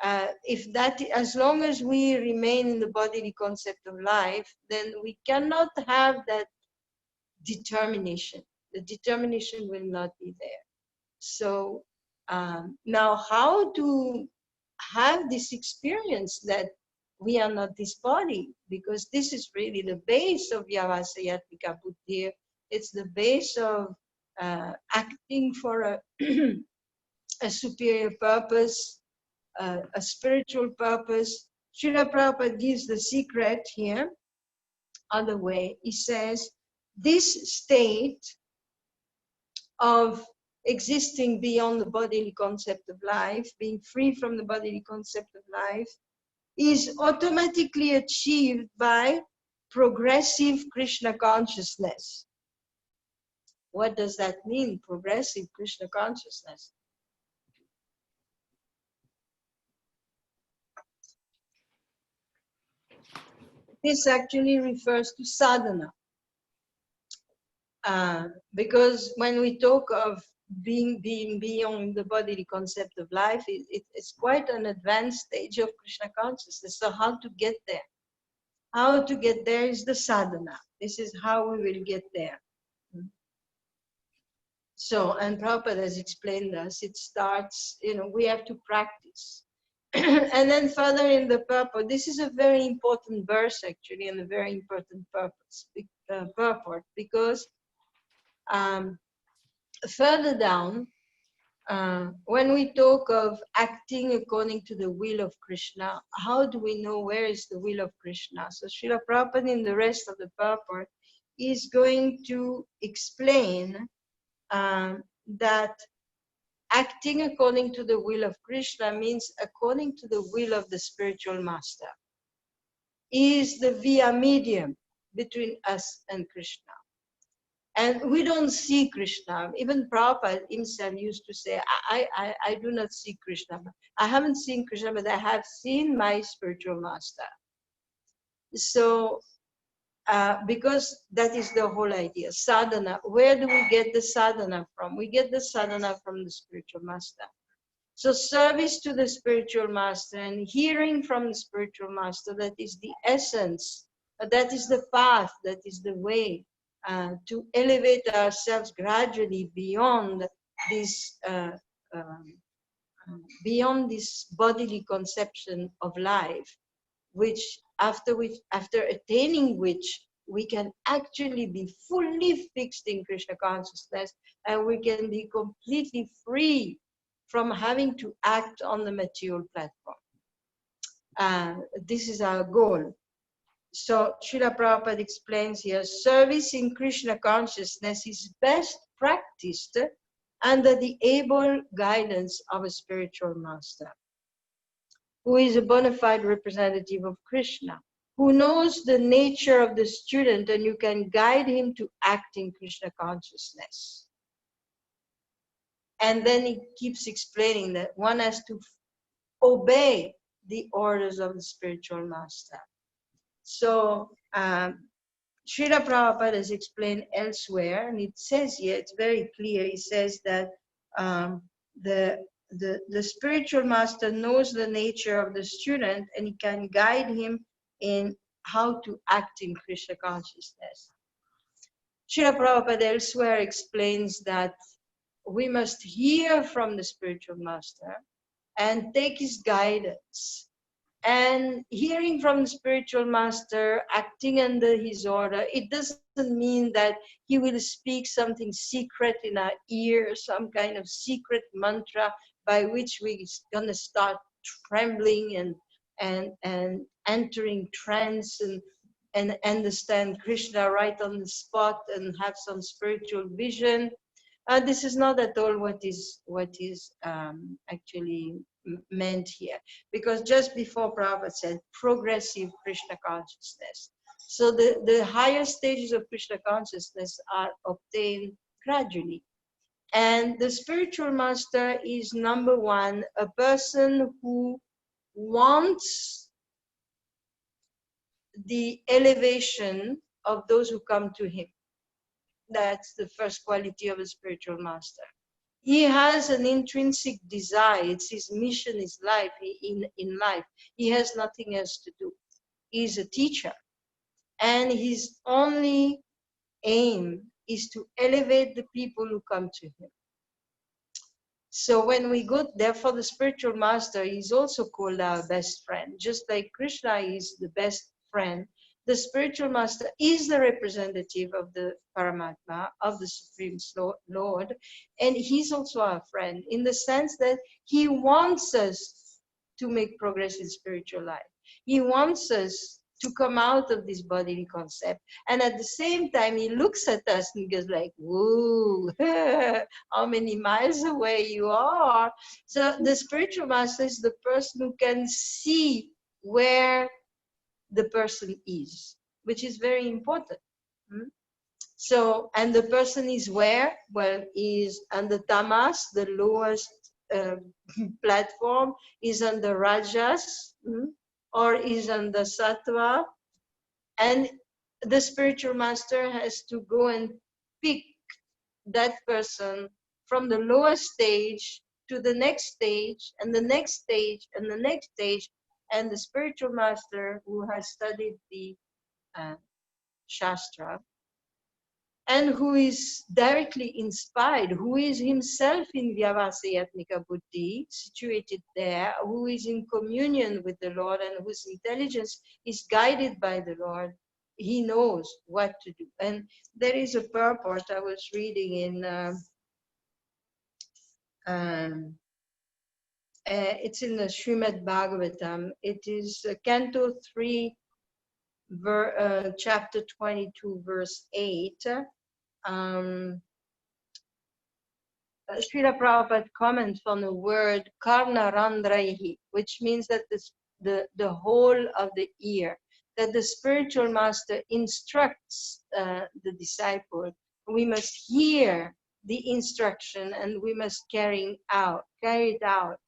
As long as we remain in the bodily concept of life, then we cannot have that determination. The determination will not be there. So now how to have this experience that we are not this body, because this is really the base of Vyavasayatmika Buddhi. It's the base of acting for a superior purpose, a spiritual purpose. Srila Prabhupada gives the secret here on the way. He says, this state of existing beyond the bodily concept of life, being free from the bodily concept of life, is automatically achieved by progressive Krishna consciousness. What does that mean, progressive Krishna consciousness? This actually refers to sadhana. Because when we talk of being beyond the bodily concept of life, it's quite an advanced stage of Krishna consciousness. So how to get there? How to get there is the sadhana. This is how we will get there. So, and Prabhupada has explained us, it starts, we have to practice. And then further in the purport, this is a very important verse actually, and a very important purport, because further down, when we talk of acting according to the will of Krishna, how do we know where is the will of Krishna? So Srila Prabhupada in the rest of the purport is going to explain that acting according to the will of Krishna means according to the will of the spiritual master, is the via medium between us and Krishna. And we don't see Krishna. Even Prabhupada himself used to say, I do not see Krishna. I haven't seen Krishna, but I have seen my spiritual master. So, because that is the whole idea. Sadhana, where do we get the sadhana from? We get the sadhana from the spiritual master. So service to the spiritual master and hearing from the spiritual master, that is the essence, that is the path, that is the way to elevate ourselves gradually beyond this bodily conception of life, which after attaining which we can actually be fully fixed in Krishna consciousness, and we can be completely free from having to act on the material platform. This is our goal. So Srila Prabhupada explains here, service in Krishna consciousness is best practiced under the able guidance of a spiritual master, who is a bona fide representative of Krishna, who knows the nature of the student, and you can guide him to act in Krishna consciousness. And then he keeps explaining that one has to obey the orders of the spiritual master. So Srila Prabhupada has explained elsewhere, and it says here, it's very clear, he says that the spiritual master knows the nature of the student, and he can guide him in how to act in Krishna consciousness. Srila Prabhupada elsewhere explains that we must hear from the spiritual master and take his guidance. And hearing from the spiritual master, acting under his order, it doesn't mean that he will speak something secret in our ear, some kind of secret mantra by which we're going to start trembling and entering trance and understand Krishna right on the spot and have some spiritual vision. This is not at all what is actually meant here, because just before Prabhupada said progressive Krishna consciousness. So the higher stages of Krishna consciousness are obtained gradually. And the spiritual master is, number one, a person who wants the elevation of those who come to him. That's the first quality of a spiritual master. He has an intrinsic desire. It's his mission, his life in life. He has nothing else to do. He's a teacher. And his only aim is to elevate the people who come to him. So when we go, therefore the spiritual master is also called our best friend. Just like Krishna is the best friend, the spiritual master is the representative of the Paramatma, of the Supreme Lord, and he's also our friend in the sense that he wants us to make progress in spiritual life. He wants us to come out of this bodily concept. And at the same time, he looks at us and goes like, whoa, how many miles away you are. So the spiritual master is the person who can see where the person is, which is very important. So, and the person is where? Well, is on the tamas, the lowest platform, is on the rajas, or is on the sattva. And the spiritual master has to go and pick that person from the lowest stage to the next stage, and the next stage, and the next stage. And the spiritual master who has studied the Shastra and who is directly inspired, who is himself in Vyavasayatmika Buddhi, situated there, who is in communion with the Lord and whose intelligence is guided by the Lord, he knows what to do. And there is a purport I was reading in, it's in the Srimad Bhagavatam. It is Canto 3, chapter 22, verse 8. Srila Prabhupada comments on the word karna randraihi, which means that the whole of the ear, that the spiritual master instructs the disciple. We must hear the instruction and we must carry it out.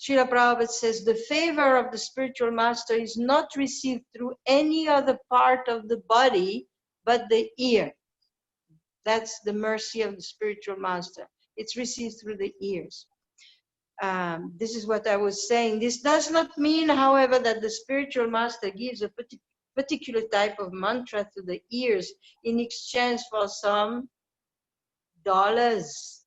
Srila Prabhupada says the favor of the spiritual master is not received through any other part of the body but the ear. That's the mercy of the spiritual master. It's received through the ears. This is what I was saying. This does not mean, however, that the spiritual master gives a particular type of mantra to the ears in exchange for some dollars.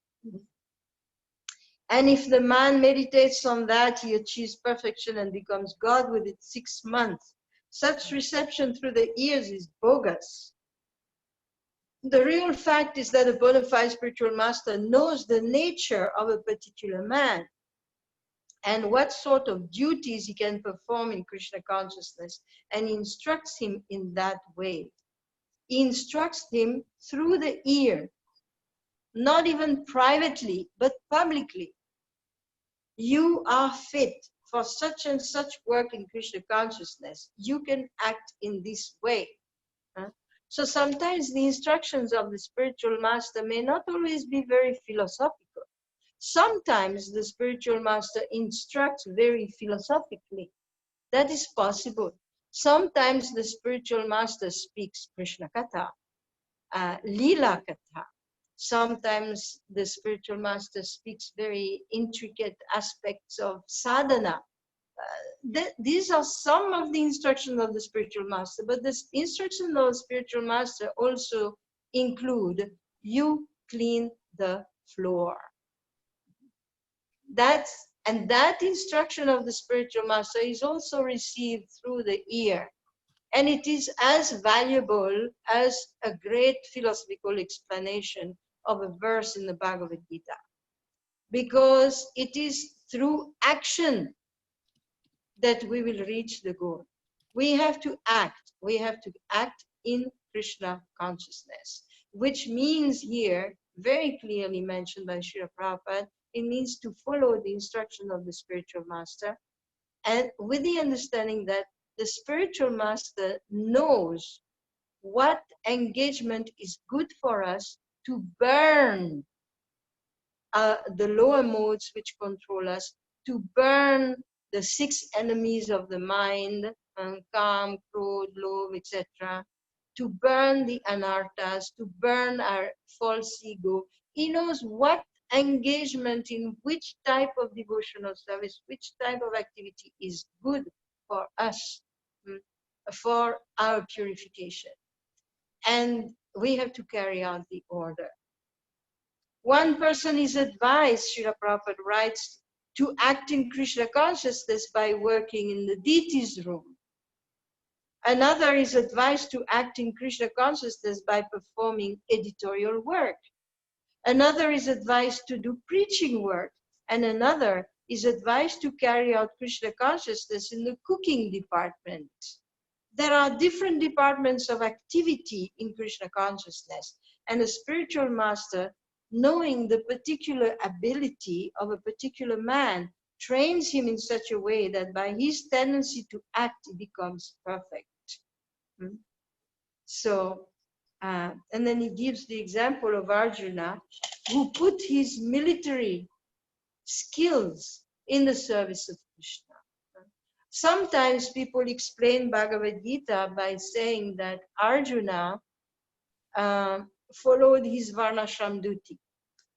And if the man meditates on that, he achieves perfection and becomes God within 6 months. Such reception through the ears is bogus. The real fact is that a bona fide spiritual master knows the nature of a particular man and what sort of duties he can perform in Krishna consciousness, and instructs him in that way. He instructs him through the ear, not even privately, but publicly. You are fit for such and such work in Krishna consciousness. You can act in this way. So sometimes the instructions of the spiritual master may not always be very philosophical. Sometimes the spiritual master instructs very philosophically. That is possible. Sometimes the spiritual master speaks Krishna Katha, Lila Katha. Sometimes the spiritual master speaks very intricate aspects of sadhana. These are some of the instructions of the spiritual master, but the instructions of the spiritual master also include you clean the floor. That instruction of the spiritual master is also received through the ear, and it is as valuable as a great philosophical explanation of a verse in the Bhagavad Gita, because it is through action that we will reach the goal. We have to act. We have to act in Krishna consciousness, which means here, very clearly mentioned by Srila Prabhupada, it means to follow the instruction of the spiritual master, and with the understanding that the spiritual master knows what engagement is good for us to burn the lower modes which control us, to burn the 6 enemies of the mind, Kam, Krodh, Love, etc., to burn the anarthas, to burn our false ego. He knows what engagement in which type of devotional service, which type of activity is good for us, for our purification. And we have to carry out the order. One person is advised, Srila Prabhupada writes, to act in Krishna consciousness by working in the deity's room. Another is advised to act in Krishna consciousness by performing editorial work. Another is advised to do preaching work. And another is advised to carry out Krishna consciousness in the cooking department. There are different departments of activity in Krishna consciousness, and a spiritual master, knowing the particular ability of a particular man, trains him in such a way that by his tendency to act, he becomes perfect. So, and then he gives the example of Arjuna, who put his military skills in the service of Krishna. Sometimes people explain Bhagavad Gita by saying that Arjuna followed his varnashram duty.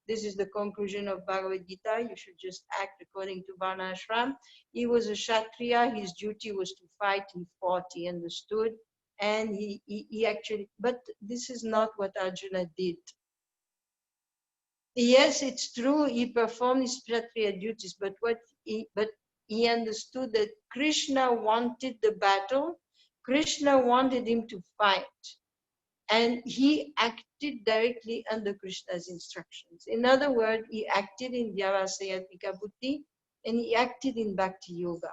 This is the conclusion of Bhagavad Gita. You should just act according to varnashram. He was a Kshatriya. His duty was to fight. He fought. He understood. And he actually, but this is not what Arjuna did. Yes, it's true, he performed his Kshatriya duties, but he understood that Krishna wanted the battle, Krishna wanted him to fight, and he acted directly under Krishna's instructions. In other words, he acted in Vyavasayatmika Buddhi, and he acted in Bhakti Yoga.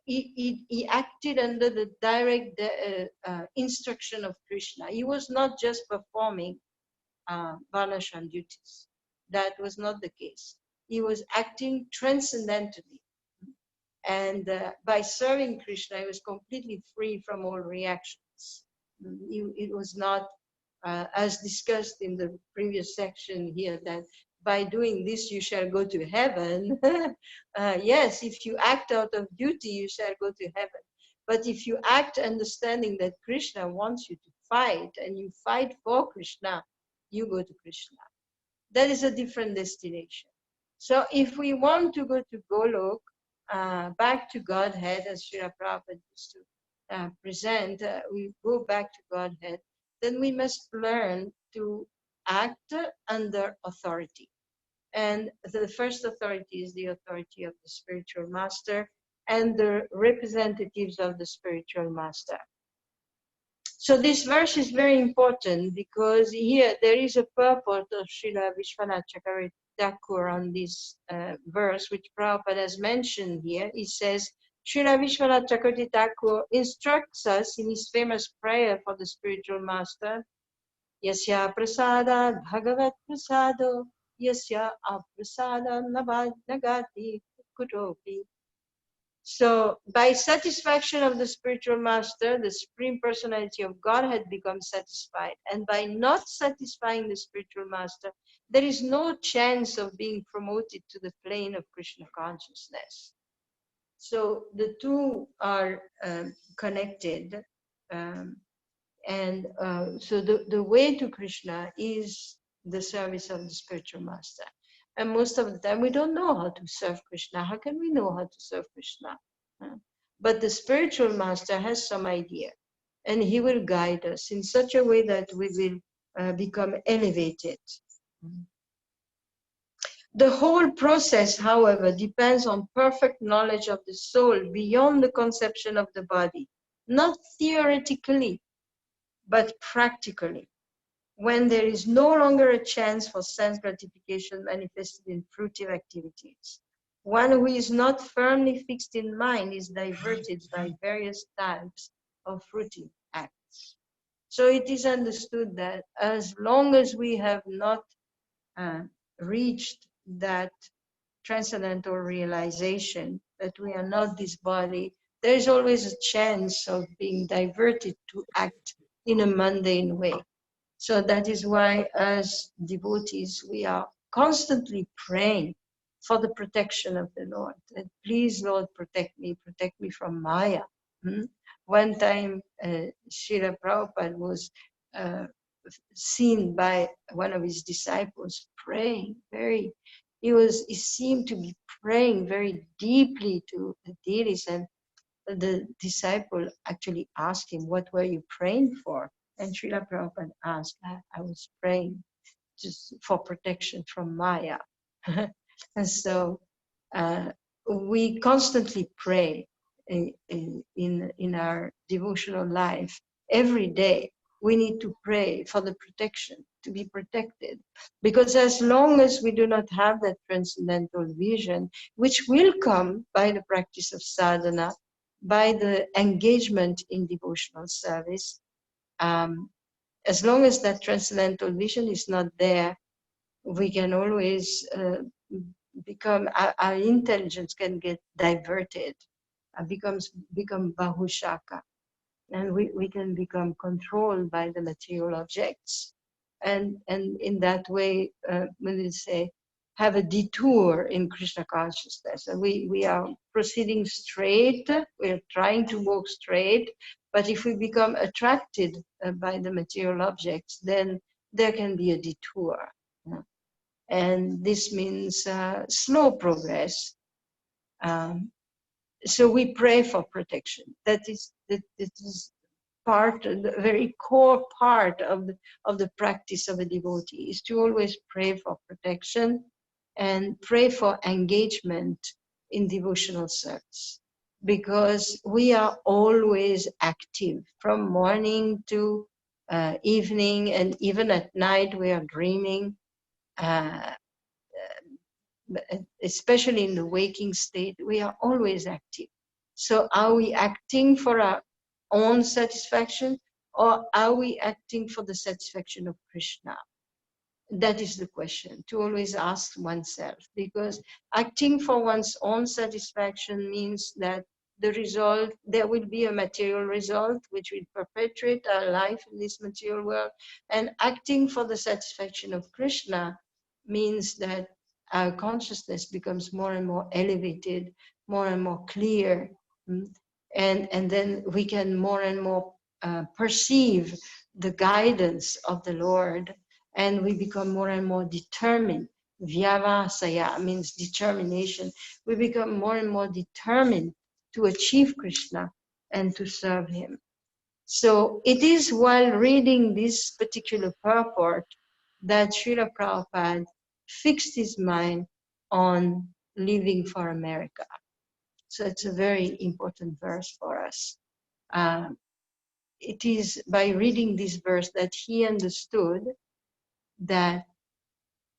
He acted under the direct instruction of Krishna. He was not just performing Varnashram duties. That was not the case. He was acting transcendentally. And by serving Krishna, he was completely free from all reactions. It was not, as discussed in the previous section here, that by doing this you shall go to heaven. Yes, if you act out of duty, you shall go to heaven. But if you act understanding that Krishna wants you to fight, and you fight for Krishna, you go to Krishna. That is a different destination. So if we want to go to Golok, back to Godhead, as Srila Prabhupada used to present, we go back to Godhead, then we must learn to act under authority. And the first authority is the authority of the spiritual master and the representatives of the spiritual master. So this verse is very important because here there is a purport of Srila Vishwanath Chakravarti Thakur on this verse, which Prabhupada has mentioned here. He says, Srila Vishwanath Chakravarti Thakur instructs us in his famous prayer for the spiritual master, Yasya prasada bhagavat prasado, yasya aprasada nagati kutopi. So by satisfaction of the spiritual master, the Supreme Personality of Godhead becomes satisfied. And by not satisfying the spiritual master, there is no chance of being promoted to the plane of Krishna consciousness. So the two are connected. So the way to Krishna is the service of the spiritual master. And most of the time we don't know how to serve Krishna. How can we know how to serve Krishna? But the spiritual master has some idea, and he will guide us in such a way that we will become elevated. The whole process, however, depends on perfect knowledge of the soul beyond the conception of the body, not theoretically, but practically. When there is no longer a chance for sense gratification manifested in fruitive activities. One who is not firmly fixed in mind is diverted by various types of fruitive acts. So it is understood that as long as we have not reached that transcendental realization that we are not this body, there is always a chance of being diverted to act in a mundane way. So that is why, as devotees, we are constantly praying for the protection of the Lord. That please, Lord, protect me from Maya. One time, Srila Prabhupada was seen by one of his disciples praying he seemed to be praying very deeply to the deities, and the disciple actually asked him, what were you praying for? And Srila Prabhupada asked, I was praying just for protection from Maya. And so we constantly pray in our devotional life. Every day we need to pray for the protection, to be protected. Because as long as we do not have that transcendental vision, which will come by the practice of sadhana, by the engagement in devotional service, as long as that transcendental vision is not there, we can always become, our intelligence can get diverted, become bahushaka, and we can become controlled by the material objects. And in that way, we will say, have a detour in Krishna consciousness. And we are proceeding straight, we're trying to walk straight, but if we become attracted by the material objects, then there can be a detour. And this means slow progress. So we pray for protection. That is part, the very core part of the practice of a devotee, is to always pray for protection and pray for engagement in devotional service, because we are always active from morning to evening, and even at night we are dreaming, especially in the waking state, we are always active. So are we acting for our own satisfaction, or are we acting for the satisfaction of Krishna? That is the question to always ask oneself, because acting for one's own satisfaction means that the result, there will be a material result which will perpetuate our life in this material world, and acting for the satisfaction of Krishna means that our consciousness becomes more and more elevated, more and more clear, and then we can more and more perceive the guidance of the Lord, and we become more and more determined. Vyavasaya means determination. We become more and more determined to achieve Krishna and to serve him. So it is while reading this particular purport that Srila Prabhupada fixed his mind on leaving for America. So it's a very important verse for us. It is by reading this verse that he understood that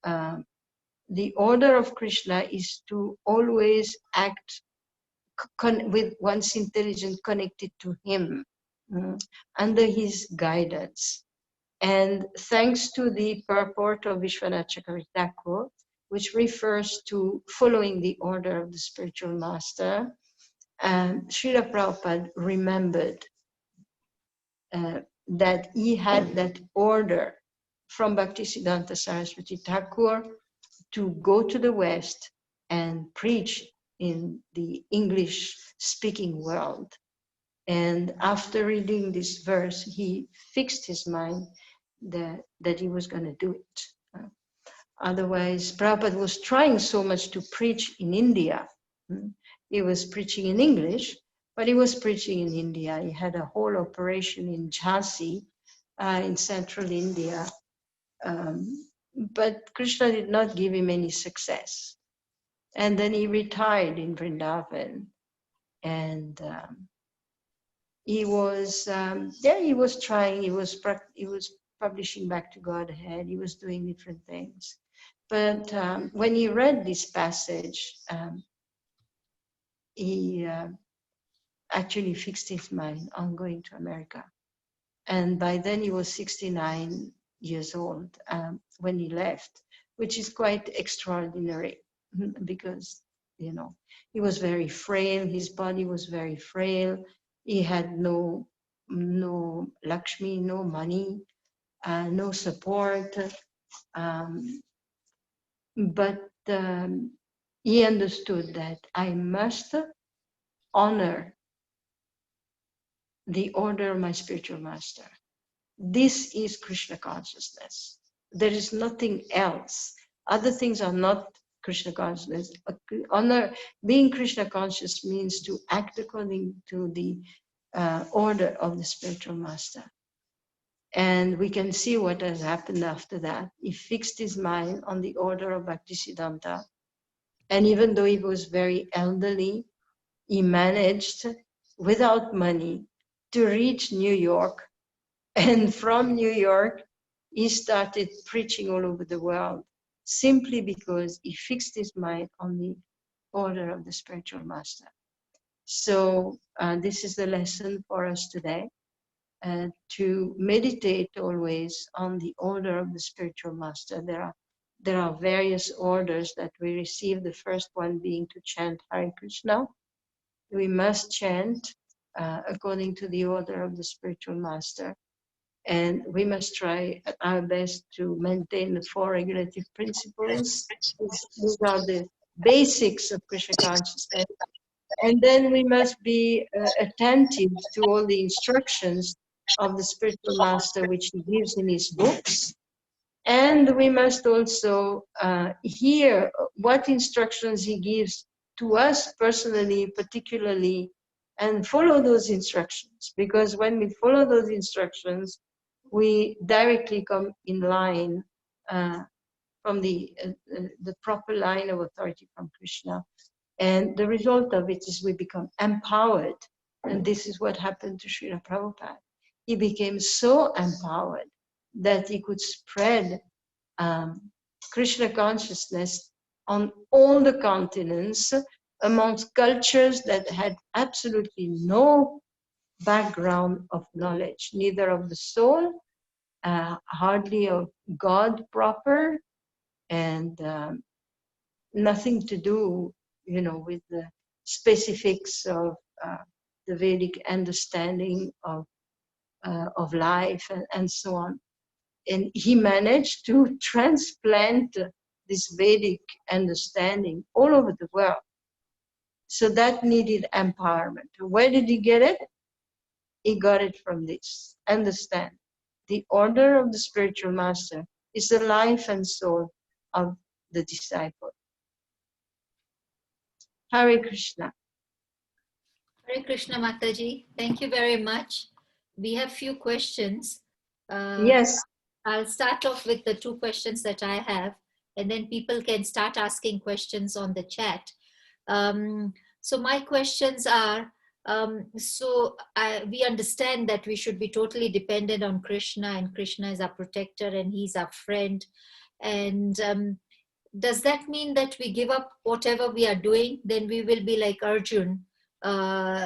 the order of Krishna is to always act with one's intelligence connected to him, under his guidance. And thanks to the purport of Vishwanath Chakravarti Thakur, which refers to following the order of the spiritual master, Srila Prabhupada remembered that he had that order from Bhaktisiddhanta Saraswati Thakur to go to the West and preach in the English-speaking world. And after reading this verse, he fixed his mind that he was going to do it. Otherwise, Prabhupada was trying so much to preach in India. He was preaching in English, but he was preaching in India. He had a whole operation in Dasi, in central India. But Krishna did not give him any success. And then he retired in Vrindavan. And he was there. He was trying. He was publishing Back to Godhead. He was doing different things. But when he read this passage, he actually fixed his mind on going to America. And by then he was 69 years old when he left, which is quite extraordinary because, you know, he was very frail. His body was very frail. He had no Lakshmi, no money, no support. But he understood that I must honor the order of my spiritual master. This is Krishna consciousness. There is nothing else. Other things are not Krishna consciousness. Being Krishna conscious means to act according to the order of the spiritual master. And we can see what has happened after that. He fixed his mind on the order of Bhaktisiddhanta. And even though he was very elderly, he managed, without money, to reach New York. And from New York, he started preaching all over the world, simply because he fixed his mind on the order of the spiritual master. So this is the lesson for us today, to meditate always on the order of the spiritual master. There are various orders that we receive, the first one being to chant Hare Krishna. We must chant according to the order of the spiritual master. And we must try our best to maintain the four regulative principles. These are the basics of Krishna consciousness. And then we must be attentive to all the instructions of the spiritual master, which he gives in his books. And we must also hear what instructions he gives to us personally, particularly, and follow those instructions. Because when we follow those instructions, we directly come in line from the proper line of authority from Krishna. And the result of it is we become empowered. And this is what happened to Srila Prabhupada. He became so empowered that he could spread Krishna consciousness on all the continents amongst cultures that had absolutely no background of knowledge, neither of the soul, hardly of God proper, and nothing to do, with the specifics of the Vedic understanding of life and so on. And he managed to transplant this Vedic understanding all over the world. So that needed empowerment. Where did he get it? He got it from this. Understand, the order of the spiritual master is the life and soul of the disciple. Hare Krishna. Hare Krishna, Mataji. Thank you very much. We have few questions. Yes. I'll start off with the two questions that I have, and then people can start asking questions on the chat. So my questions are, we understand that we should be totally dependent on Krishna, and Krishna is our protector and he's our friend. And does that mean that we give up whatever we are doing? Then we will be like Arjun,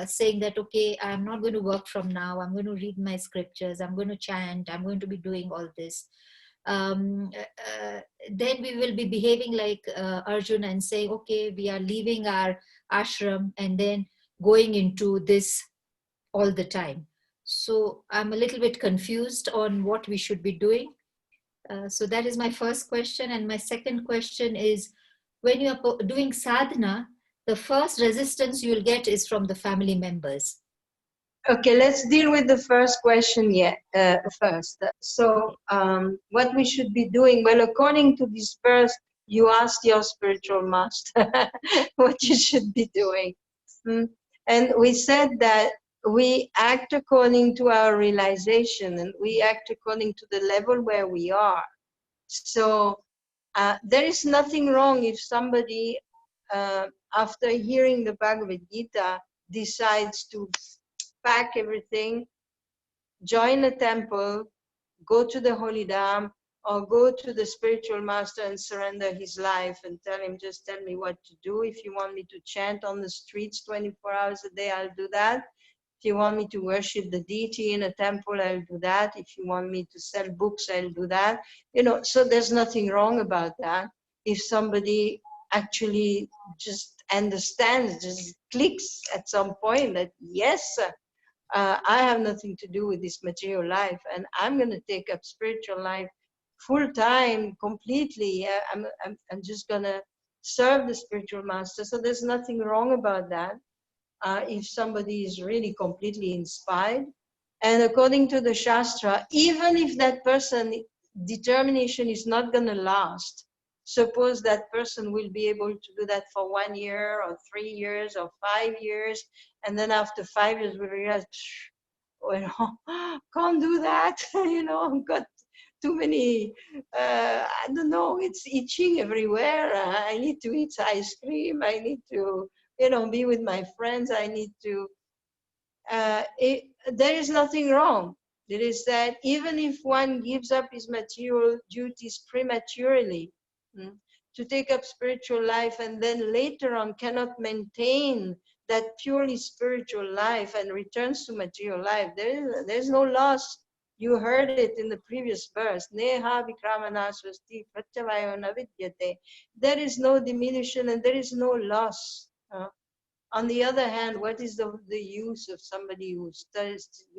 saying that, okay, I'm not going to work from now. I'm going to read my scriptures. I'm going to chant. I'm going to be doing all this. Then we will be behaving like Arjun and saying, okay, we are leaving our ashram and then going into this all the time. So I'm a little bit confused on what we should be doing. So that is my first question. And my second question is, when you are doing sadhana, the first resistance you'll get is from the family members. Okay, let's deal with the first question first. So what we should be doing, well, according to this verse, you asked your spiritual master what you should be doing. And we said that we act according to our realization, and we act according to the level where we are. So there is nothing wrong if somebody, after hearing the Bhagavad Gita, decides to pack everything, join a temple, go to the holy dham, or go to the spiritual master and surrender his life and tell him, just tell me what to do. If you want me to chant on the streets 24 hours a day, I'll do that. If you want me to worship the deity in a temple, I'll do that. If you want me to sell books, I'll do that. So there's nothing wrong about that. If somebody actually just understands, just clicks at some point that, yes, I have nothing to do with this material life, and I'm going to take up spiritual life full time, completely. I'm just going to serve the spiritual master. So there's nothing wrong about that. If somebody is really completely inspired, and according to the Shastra, even if that person determination is not going to last, suppose that person will be able to do that for 1 year or 3 years or 5 years, and then after 5 years we realize, can't do that. I've got too many, I don't know, it's itching everywhere. I need to eat ice cream. I need to, be with my friends. I need to, there is nothing wrong. It is that even if one gives up his material duties prematurely to take up spiritual life, and then later on cannot maintain that purely spiritual life and returns to material life, there's no loss. You heard it in the previous verse. Neha vikramana swasti pratyavayo navidyate. There is no diminution and there is no loss. On the other hand, what is the use of somebody who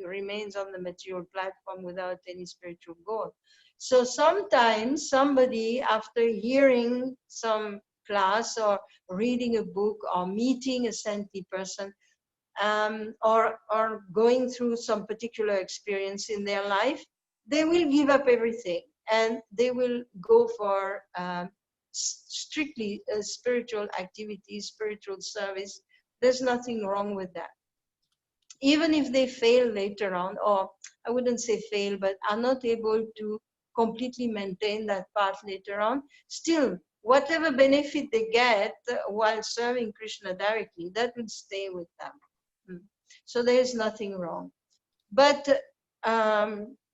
remains on the material platform without any spiritual goal? So sometimes somebody, after hearing some class or reading a book or meeting a saintly person, or going through some particular experience in their life, they will give up everything and they will go for strictly spiritual activity, spiritual service. There's nothing wrong with that. Even if they fail later on, or I wouldn't say fail, but are not able to completely maintain that path later on, still, whatever benefit they get while serving Krishna directly, that will stay with them. So there is nothing wrong. But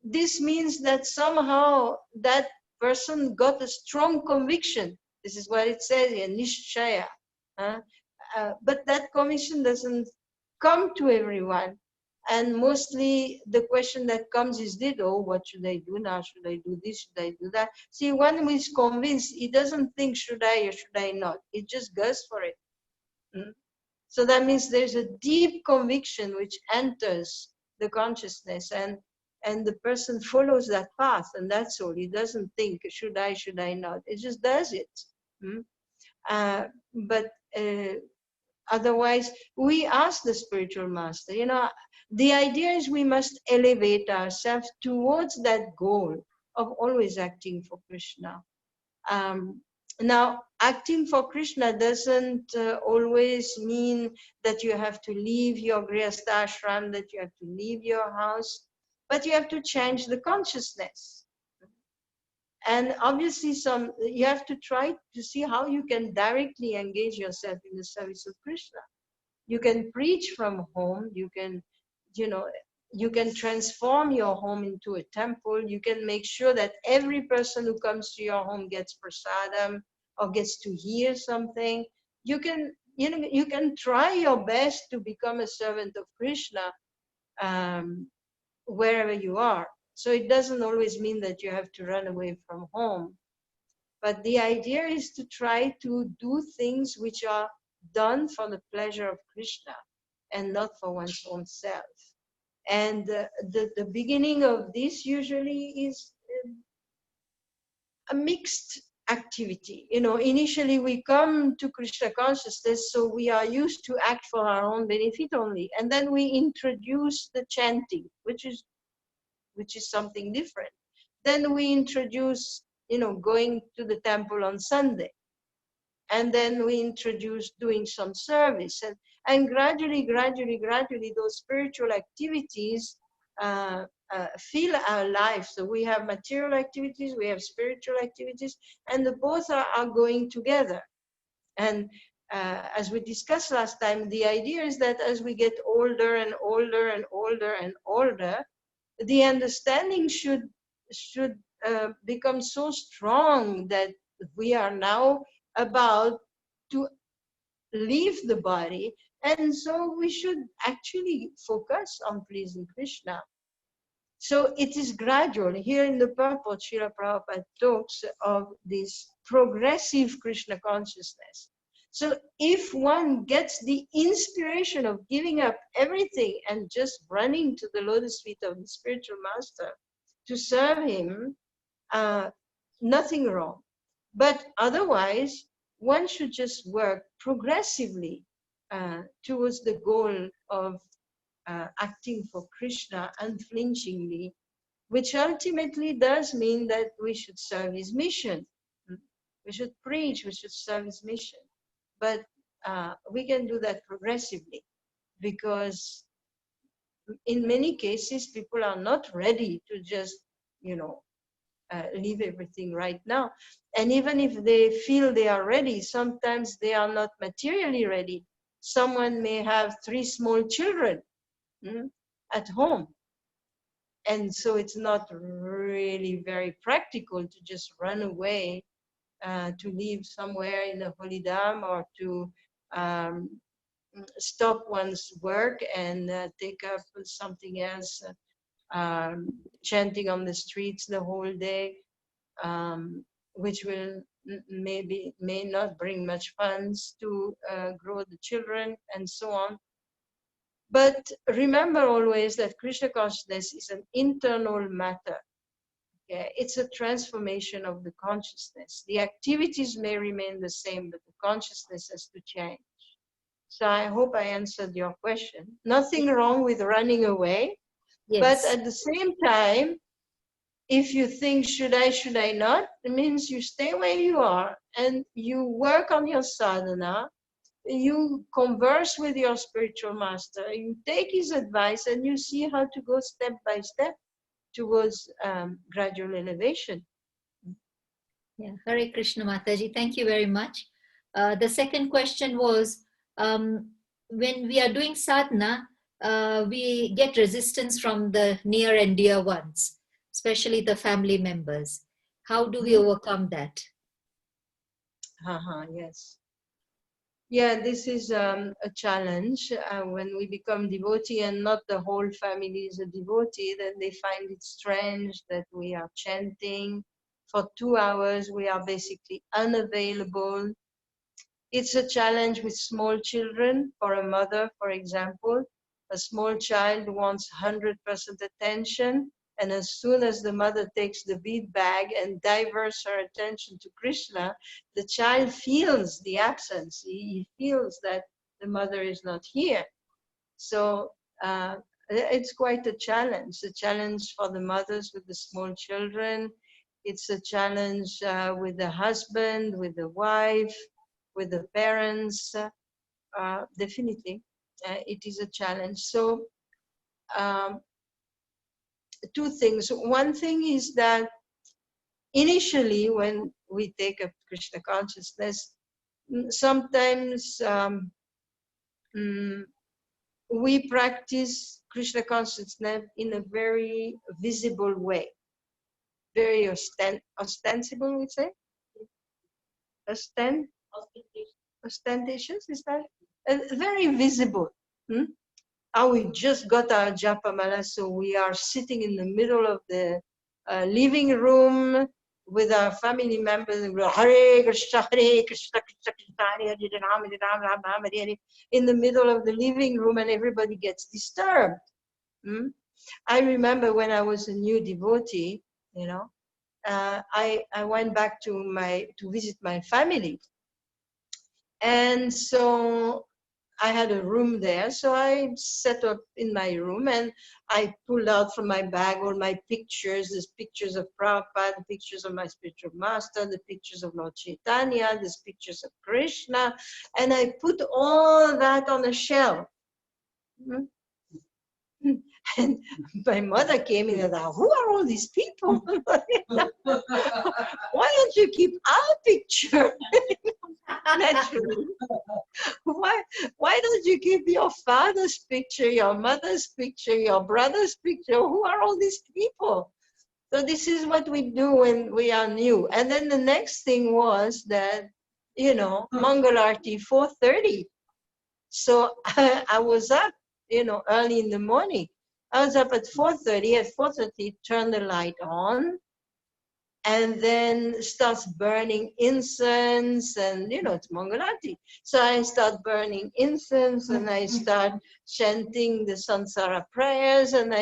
this means that somehow that person got a strong conviction. This is what it says here, nishchaya. But that conviction doesn't come to everyone. And mostly the question that comes is, what should I do now? Should I do this? Should I do that? See, one who is convinced, he doesn't think, should I or should I not? It just goes for it. So that means there's a deep conviction which enters the consciousness, and the person follows that path, and that's all. He doesn't think, should I not? It just does it. But otherwise, we ask the spiritual master, the idea is we must elevate ourselves towards that goal of always acting for Krishna. Now, acting for Krishna doesn't always mean that you have to leave your grihastha ashram, that you have to leave your house, but you have to change the consciousness. And obviously, you have to try to see how you can directly engage yourself in the service of Krishna. You can preach from home. You can, you can transform your home into a temple. You can make sure that every person who comes to your home gets prasadam or gets to hear something. You can, you can try your best to become a servant of Krishna wherever you are. So it doesn't always mean that you have to run away from home. But the idea is to try to do things which are done for the pleasure of Krishna and not for one's own self. And the beginning of this usually is a mixed activity. Initially we come to Krishna consciousness, so we are used to act for our own benefit only. And then we introduce the chanting, which is something different. Then we introduce, going to the temple on Sunday. And then we introduce doing some service. And gradually, those spiritual activities fill our life. So we have material activities, we have spiritual activities, and the both are going together. And as we discussed last time, the idea is that as we get older and older and older and older, the understanding should become so strong that we are now about to leave the body, and so we should actually focus on pleasing Krishna. So it is gradual. Here in the purport, Srila Prabhupada talks of this progressive Krishna consciousness. So if one gets the inspiration of giving up everything and just running to the lotus feet of the spiritual master to serve him, nothing wrong. But otherwise, one should just work progressively towards the goal of acting for Krishna unflinchingly, which ultimately does mean that we should serve his mission. We should preach, we should serve his mission. But we can do that progressively, because in many cases, people are not ready to just, leave everything right now. And even if they feel they are ready, sometimes they are not materially ready. Someone may have 3 small children at home. And so it's not really very practical to just run away, to live somewhere in a holy dham, or to stop one's work and take up something else, chanting on the streets the whole day, which will may not bring much funds to grow the children, and so on. But remember always that Krishna consciousness is an internal matter. Okay? It's a transformation of the consciousness. The activities may remain the same, but the consciousness has to change. So I hope I answered your question. Nothing wrong with running away, but at the same time, if you think, should I not, it means you stay where you are and you work on your sadhana, you converse with your spiritual master, you take his advice, and you see how to go step by step towards gradual elevation. Yeah, Hare Krishna Mataji, thank you very much. The second question was, when we are doing sadhana, we get resistance from the near and dear ones, especially the family members. How do we overcome that? Yes. Yeah, this is a challenge. When we become devotee and not the whole family is a devotee, then they find it strange that we are chanting. For 2 hours, we are basically unavailable. It's a challenge with small children. For a mother, for example, a small child wants 100% attention. And as soon as the mother takes the bead bag and diverts her attention to Krishna, the child feels the absence. He feels that the mother is not here. So it's quite a challenge for the mothers with the small children. It's a challenge with the husband, with the wife, with the parents. Definitely, it is a challenge. So, two things. One thing is that initially, when we take up Krishna consciousness, sometimes we practice Krishna consciousness in a very visible way, very ostensible, we say? Ostentatious, is that? Very visible. We just got our japamala, so we are sitting in the middle of the living room with our family members, and we're Hare Krishna, Krishna Krishna, Hare Ram, Ram Ram, Hare. In the middle of the living room, and everybody gets disturbed. I remember when I was a new devotee, I went back to visit my family, and so I had a room there, so I set up in my room and I pulled out from my bag all my pictures. There's pictures of Prabhupada, the pictures of my spiritual master, the pictures of Lord Chaitanya, there's pictures of Krishna, and I put all that on a shelf. And my mother came in and said, who are all these people? Why don't you keep our picture? Naturally. Why don't you keep your father's picture, your mother's picture, your brother's picture? Who are all these people? So this is what we do when we are new. And then the next thing was that, Mangalarti 4:30. So I was up, early in the morning. I was up at 4:30. At 4:30, turn the light on, and then starts burning incense, and it's Mangalarti. So I start burning incense, and I start chanting the Sansara prayers, and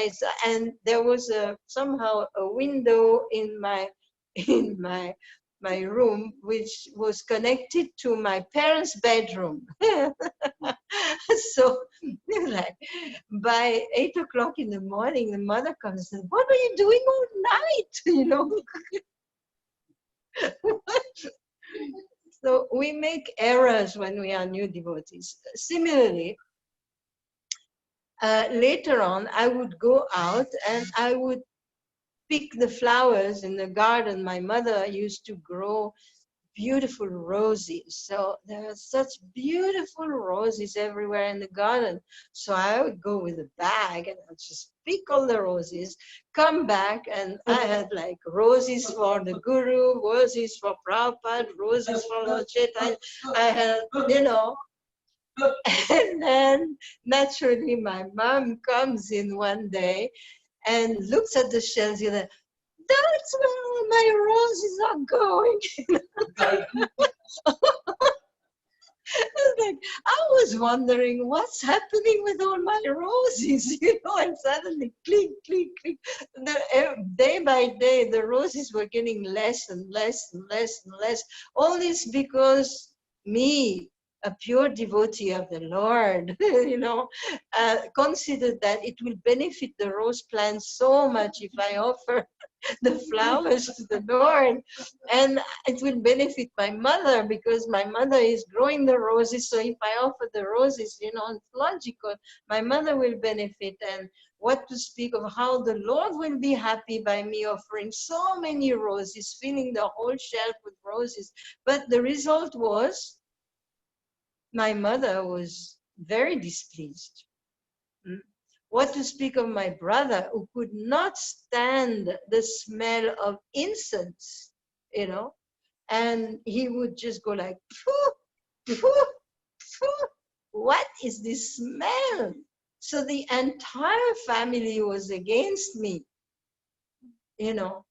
there was somehow a window in my room which was connected to my parents' bedroom. So like by 8 o'clock in the morning, the mother comes and says, what are you doing all night? So we make errors when we are new devotees. Similarly, later on, I would go out and I would pick the flowers in the garden. My mother used to grow beautiful roses. So there are such beautiful roses everywhere in the garden. So I would go with a bag and I'd just pick all the roses, come back, and I had like roses for the Guru, roses for Prabhupada, roses for Lord Chaitanya. I had, and then naturally my mom comes in one day and looks at the shells, that's where my roses are going. I was wondering what's happening with all my roses, and suddenly click, click, click. Day by day, the roses were getting less and less and less and less. All this because me, a pure devotee of the Lord, considered that it will benefit the rose plant so much if I offer the flowers to the Lord, and it will benefit my mother because my mother is growing the roses. So if I offer the roses, you know, it's logical, my mother will benefit. And what to speak of how the Lord will be happy by me offering so many roses, filling the whole shelf with roses. But the result was my mother was very displeased. What to speak of my brother, who could not stand the smell of incense, you know, and he would just go like, phew, phew, phew, what is this smell? So the entire family was against me, you know.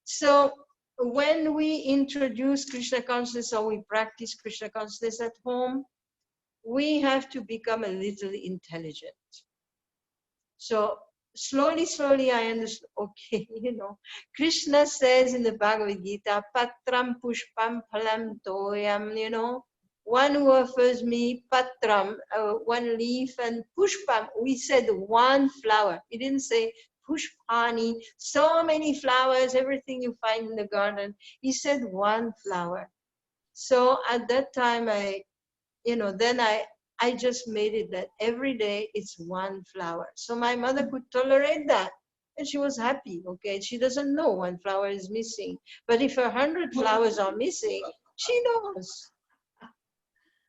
So when we introduce Krishna consciousness or we practice Krishna consciousness at home, we have to become a little intelligent. So slowly, slowly I understood, okay, you know, Krishna says in the Bhagavad Gita, patram pushpam phalam toyam, you know, one who offers me patram, one leaf, and pushpam, we said one flower. He didn't say pushpani, so many flowers, everything you find in the garden. He said one flower. So at that time, then I just made it that every day it's one flower. So my mother could tolerate that. And she was happy, okay? She doesn't know one flower is missing. But if 100 flowers are missing, she knows.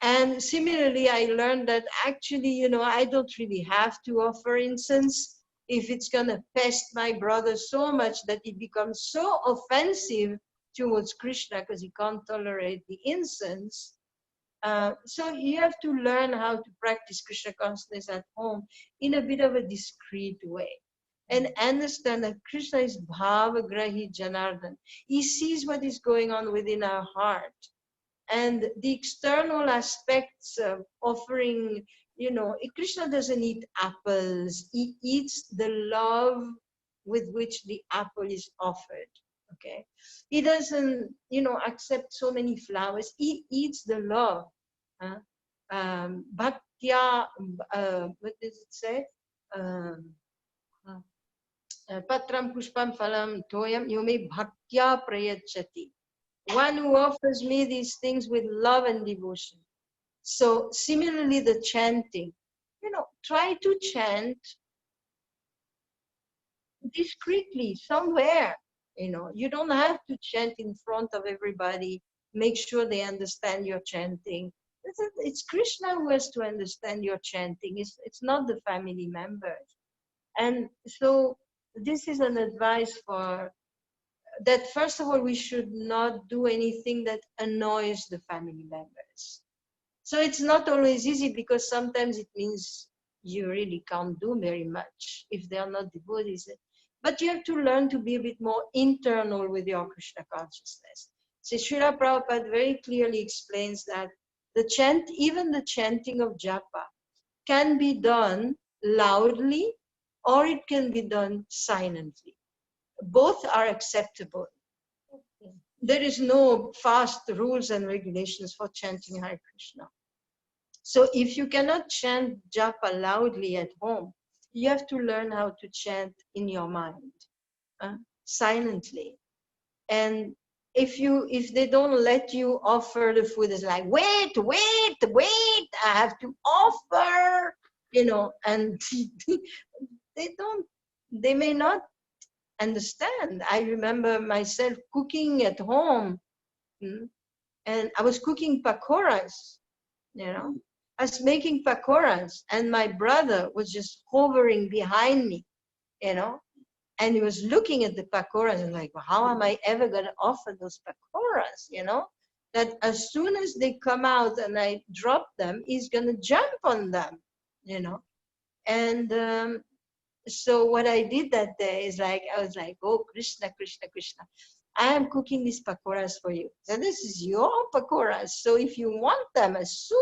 And similarly, I learned that actually, you know, I don't really have to offer incense if it's going to pest my brother so much that it becomes so offensive towards Krishna because he can't tolerate the incense. So you have to learn how to practice Krishna consciousness at home in a bit of a discreet way. And understand that Krishna is Bhavagrahi Janardhan. He sees what is going on within our heart. And the external aspects of offering, you know, Krishna doesn't eat apples. He eats the love with which the apple is offered. Okay, he doesn't, you know, accept so many flowers. He eats the love. Bhaktya, what does it say? Patram pushpam phalam toyam yume bhaktya prayachati. One who offers me these things with love and devotion. So similarly, the chanting, you know, try to chant discreetly somewhere. You know, you don't have to chant in front of everybody. Make sure they understand your chanting. It's Krishna who has to understand your chanting. It's not the family members. And so this is an advice for that. First of all, we should not do anything that annoys the family members. So it's not always easy because sometimes it means you really can't do very much if they are not devotees. But you have to learn to be a bit more internal with your Krishna consciousness. So Srila Prabhupada very clearly explains that the chant, even the chanting of japa, can be done loudly or it can be done silently. Both are acceptable. There is no fast rules and regulations for chanting Hare Krishna. So if you cannot chant japa loudly at home, you have to learn how to chant in your mind, silently. And if they don't let you offer the food, it's like, wait, I have to offer, you know, and they may not understand. I remember myself cooking at home, and I was cooking pakoras, you know. I was making pakoras, and my brother was just hovering behind me, you know, and he was looking at the pakoras and like, well, how am I ever going to offer those pakoras, you know, that as soon as they come out and I drop them, he's going to jump on them, you know. And so what I did that day is like, I was like, oh, Krishna, Krishna, Krishna, I am cooking these pakoras for you. So this is your pakoras. So if you want them, as soon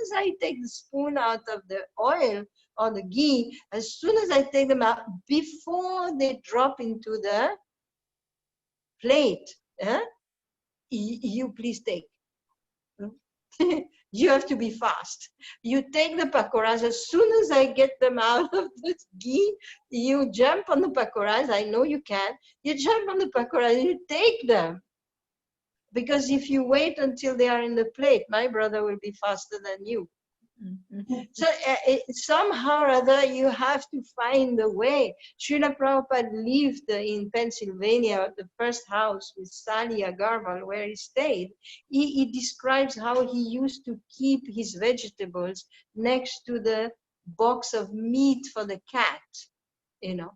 as I take the spoon out of the oil or the ghee, as soon as I take them out, before they drop into the plate, you please take. You have to be fast. You take the pakoras. As soon as I get them out of the ghee, you jump on the pakoras. I know you can. You jump on the pakoras and you take them. Because if you wait until they are in the plate, my brother will be faster than you. So somehow or other, you have to find a way. Srila Prabhupada lived in Pennsylvania, the first house with Sali Agarwal, where he stayed. He describes how he used to keep his vegetables next to the box of meat for the cat, you know.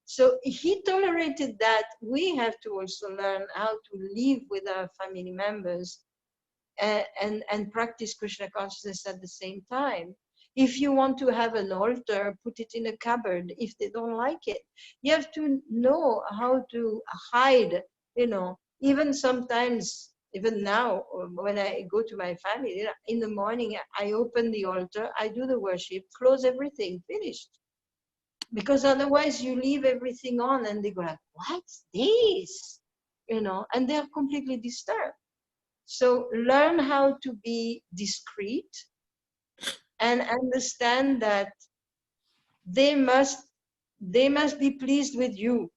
So he tolerated that. We have to also learn how to live with our family members and practice Krishna consciousness at the same time. If you want to have an altar, put it in a cupboard if they don't like it. You have to know how to hide, you know, even sometimes, even now, when I go to my family, in the morning, I open the altar, I do the worship, close everything, finished. Because otherwise you leave everything on and they go like, what's this? You know, and they're completely disturbed. So learn how to be discreet and understand that they must be pleased with you.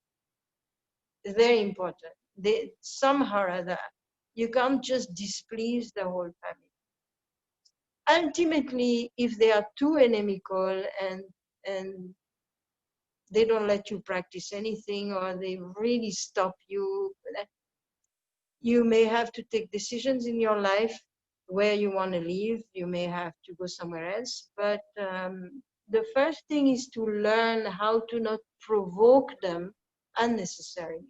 It's very important. They somehow or other, you can't just displease the whole family. Ultimately, if they are too inimical and they don't let you practice anything, or they really stop you, you may have to take decisions in your life where you want to live. You may have to go somewhere else. But the first thing is to learn how to not provoke them unnecessarily.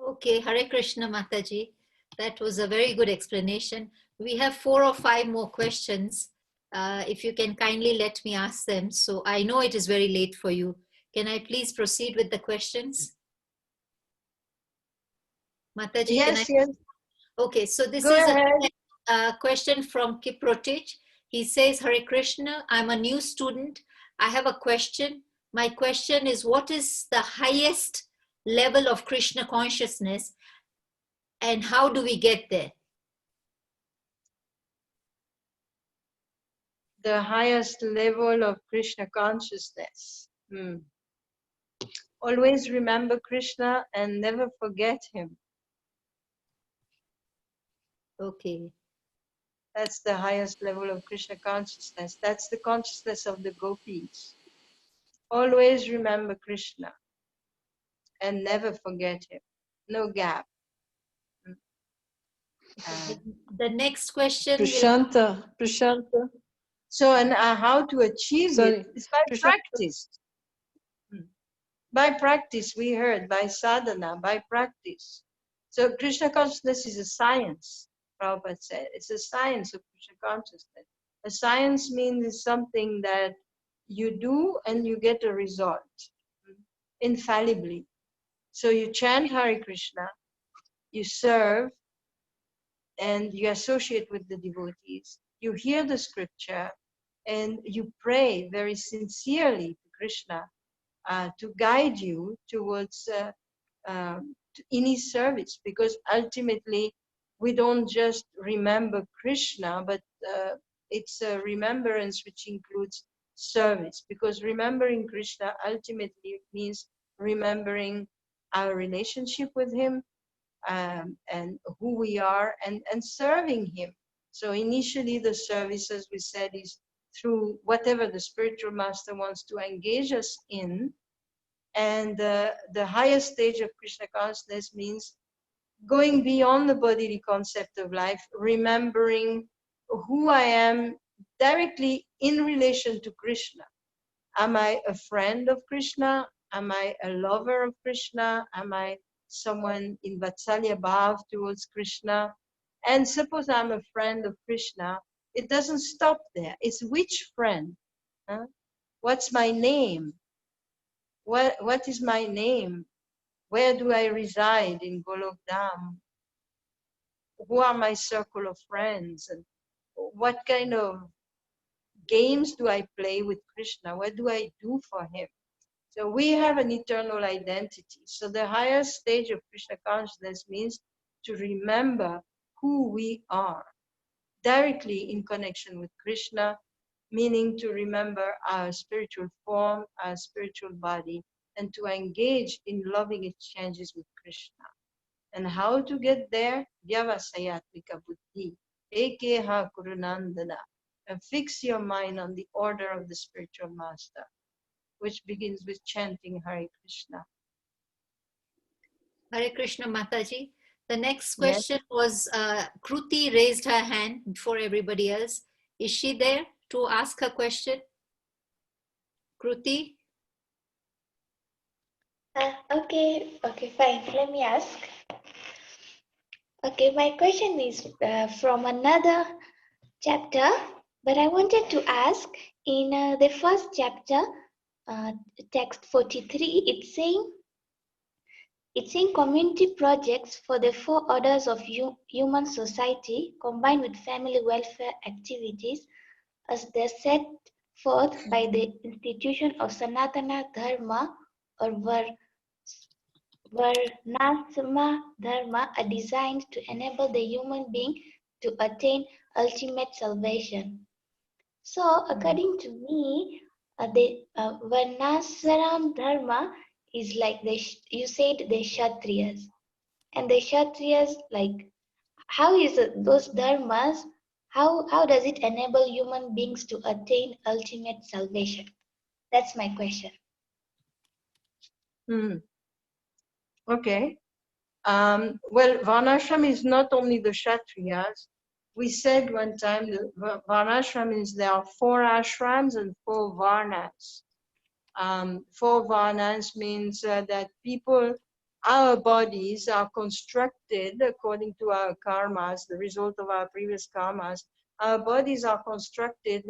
Okay, Hare Krishna Mataji. That was a very good explanation. We have 4 or 5 more questions. If you can kindly let me ask them. So I know it is very late for you. Can I please proceed with the questions? Mataji, Yes, yes. Okay, so this Go is ahead. a question from Kiprotich. He says, Hare Krishna, I'm a new student. I have a question. My question is, what is the highest level of Krishna consciousness and how do we get there? The highest level of Krishna consciousness. Always remember Krishna and never forget him. Okay. That's the highest level of Krishna consciousness. That's the consciousness of the gopis. Always remember Krishna and never forget him. No gap. The next question. Prashanta. So, and how to achieve it is by practice. By practice, we heard, by sadhana, by practice. So Krishna consciousness is a science, Prabhupada said. It's a science of Krishna consciousness. A science means it's something that you do and you get a result, infallibly. So you chant Hare Krishna, you serve, and you associate with the devotees. You hear the scripture, and you pray very sincerely to Krishna to guide you towards in his service, because ultimately we don't just remember Krishna, but it's a remembrance which includes service, because remembering Krishna ultimately means remembering our relationship with him and who we are and serving him. So initially the service, as we said, is through whatever the spiritual master wants to engage us in. And the highest stage of Krishna consciousness means going beyond the bodily concept of life, remembering who I am directly in relation to Krishna. Am I a friend of Krishna? Am I a lover of Krishna? Am I someone in Vatsalya Bhav towards Krishna? And suppose I'm a friend of Krishna, it doesn't stop there. It's which friend? Huh? What's my name? What is my name? Where do I reside in Golok Dham? Who are my circle of friends? And what kind of games do I play with Krishna? What do I do for him? So we have an eternal identity. So the highest stage of Krishna consciousness means to remember who we are, directly in connection with Krishna, meaning to remember our spiritual form, our spiritual body, and to engage in loving exchanges with Krishna. And how to get there? Vyavasayatmika buddhi, ekeha kurunandana. And fix your mind on the order of the spiritual master, which begins with chanting Hare Krishna. Hare Krishna, Mataji. The next Yes. question was, Kruti raised her hand before everybody else. Is she there to ask her question? Kruti? Okay, fine. Let me ask. Okay, my question is from another chapter, but I wanted to ask in the first chapter, text 43, it's saying community projects for the four orders of human society combined with family welfare activities as they're set forth by the institution of Sanatana Dharma or Varnasrama Dharma are designed to enable the human being to attain ultimate salvation. So, according to me, the Varnasrama Dharma is like you said the Kshatriyas, and the Kshatriyas, like, how is those dharmas? How does it enable human beings to attain ultimate salvation? That's my question. Okay. Well, Varnashram is not only the Kshatriyas. We said one time that Varnashram is there are 4 ashrams and 4 Varnas. 4 Varnas means that people, our bodies are constructed according to our karmas, the result of our previous karmas. Our bodies are constructed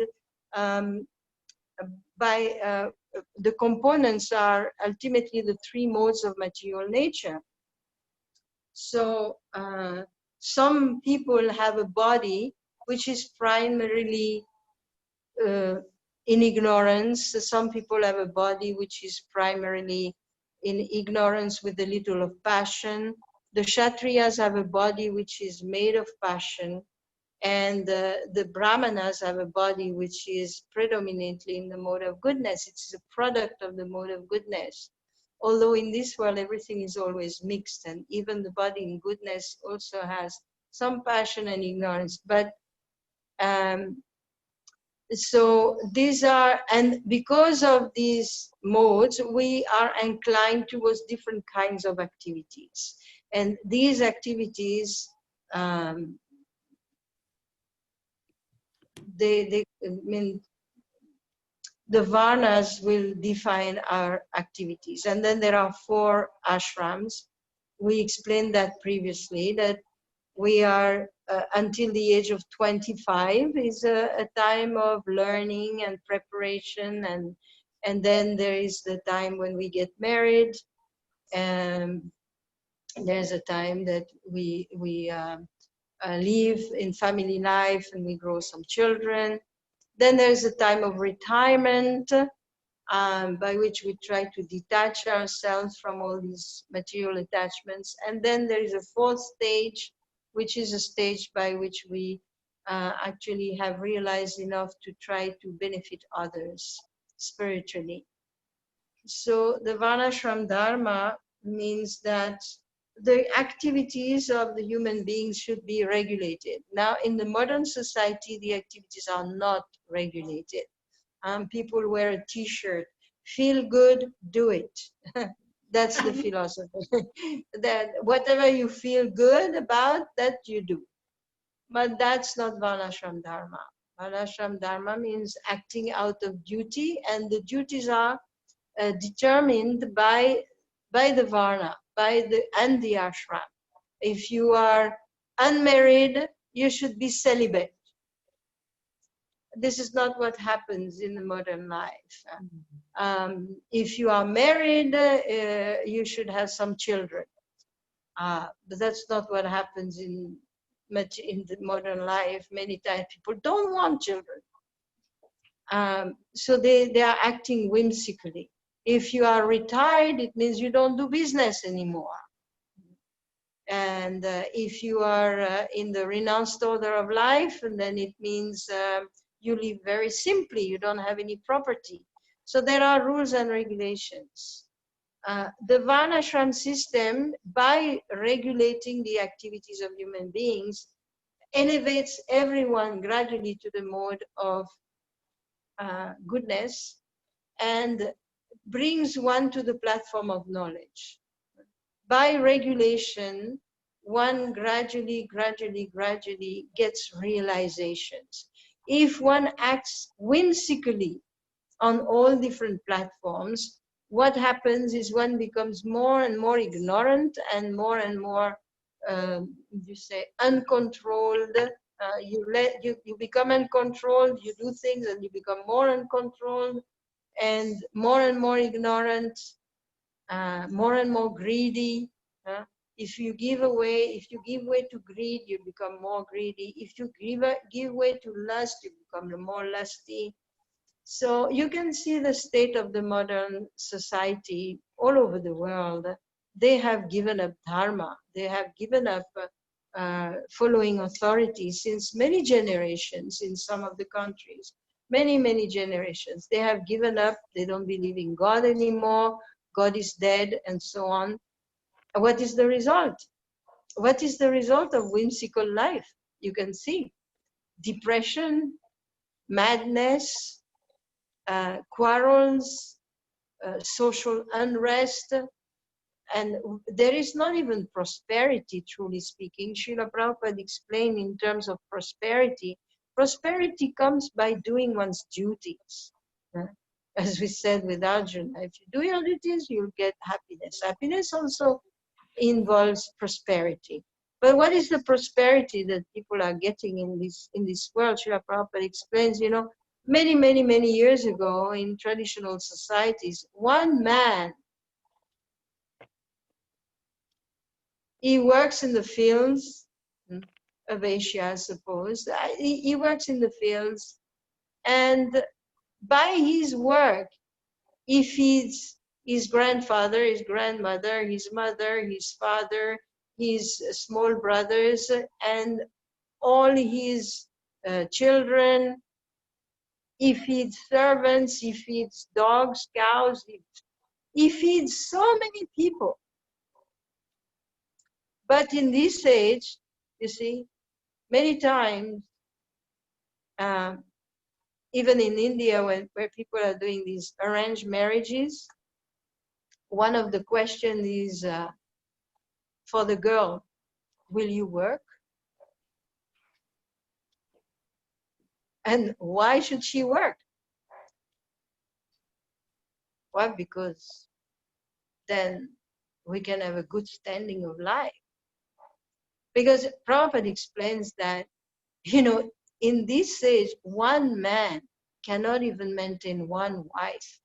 by the components are ultimately the 3 modes of material nature. So some people have a body which is primarily in ignorance. Some people have a body which is primarily in ignorance with a little of passion. The Kshatriyas have a body which is made of passion, and the Brahmanas have a body which is predominantly in the mode of goodness. It's a product of the mode of goodness. Although in this world everything is always mixed, and even the body in goodness also has some passion and ignorance. But so these are, and because of these modes, we are inclined towards different kinds of activities. And these activities, I mean, the Varnas will define our activities. And then there are 4 ashrams. We explained that previously, that we are until the age of 25 is a time of learning and preparation, and then there is the time when we get married, and there's a time that we live in family life and we grow some children. Then there's a time of retirement, by which we try to detach ourselves from all these material attachments. And then there is a 4th stage, which is a stage by which we actually have realized enough to try to benefit others spiritually. So the Varnashram Dharma means that the activities of the human beings should be regulated. Now, in the modern society, the activities are not regulated. People wear a t-shirt, feel good, do it. That's the philosophy. That whatever you feel good about, that you do. But that's not Varnashram Dharma. Varnashram Dharma means acting out of duty, and the duties are determined by the Varna, and the ashram. If you are unmarried, you should be celibate. This is not what happens in the modern life. If you are married, you should have some children. But that's not what happens in the modern life. Many times people don't want children. So they are acting whimsically. If you are retired, it means you don't do business anymore. And if you are in the renounced order of life, and then it means you live very simply, you don't have any property. So there are rules and regulations. The Varnashram system, by regulating the activities of human beings, elevates everyone gradually to the mode of goodness and brings one to the platform of knowledge. By regulation, one gradually gets realizations. If one acts whimsically on all different platforms, what happens is one becomes more and more ignorant and more you say, uncontrolled. You become uncontrolled, you do things and you become more uncontrolled and more ignorant, more and more greedy. If you give way to greed, you become more greedy. If you give way to lust, you become more lusty. So you can see the state of the modern society all over the world. They have given up dharma. They have given up following authority since many generations in some of the countries. Many generations. They have given up. They don't believe in God anymore. God is dead and so on. What is the result? What is the result of whimsical life? You can see depression, madness, quarrels, social unrest, and there is not even prosperity, truly speaking. Srila Prabhupada explained in terms of prosperity. Prosperity comes by doing one's duties. As we said with Arjuna, if you do your duties, you'll get happiness. Happiness also involves prosperity. But what is the prosperity that people are getting in this world? Srila Prabhupada explains, many years ago in traditional societies, one man, he works in the fields of Asia, I suppose. He works in the fields, and by his work, he feeds his grandfather, his grandmother, his mother, his father, his small brothers, and all his children. He feeds servants, he feeds dogs, cows, he feeds so many people. But in this age, you see, many times, even in India, where people are doing these arranged marriages, one of the questions is for the girl, will you work? And why should she work? Well, because then we can have a good standing of life. Because Prabhupada explains that, in this age, one man cannot even maintain one wife.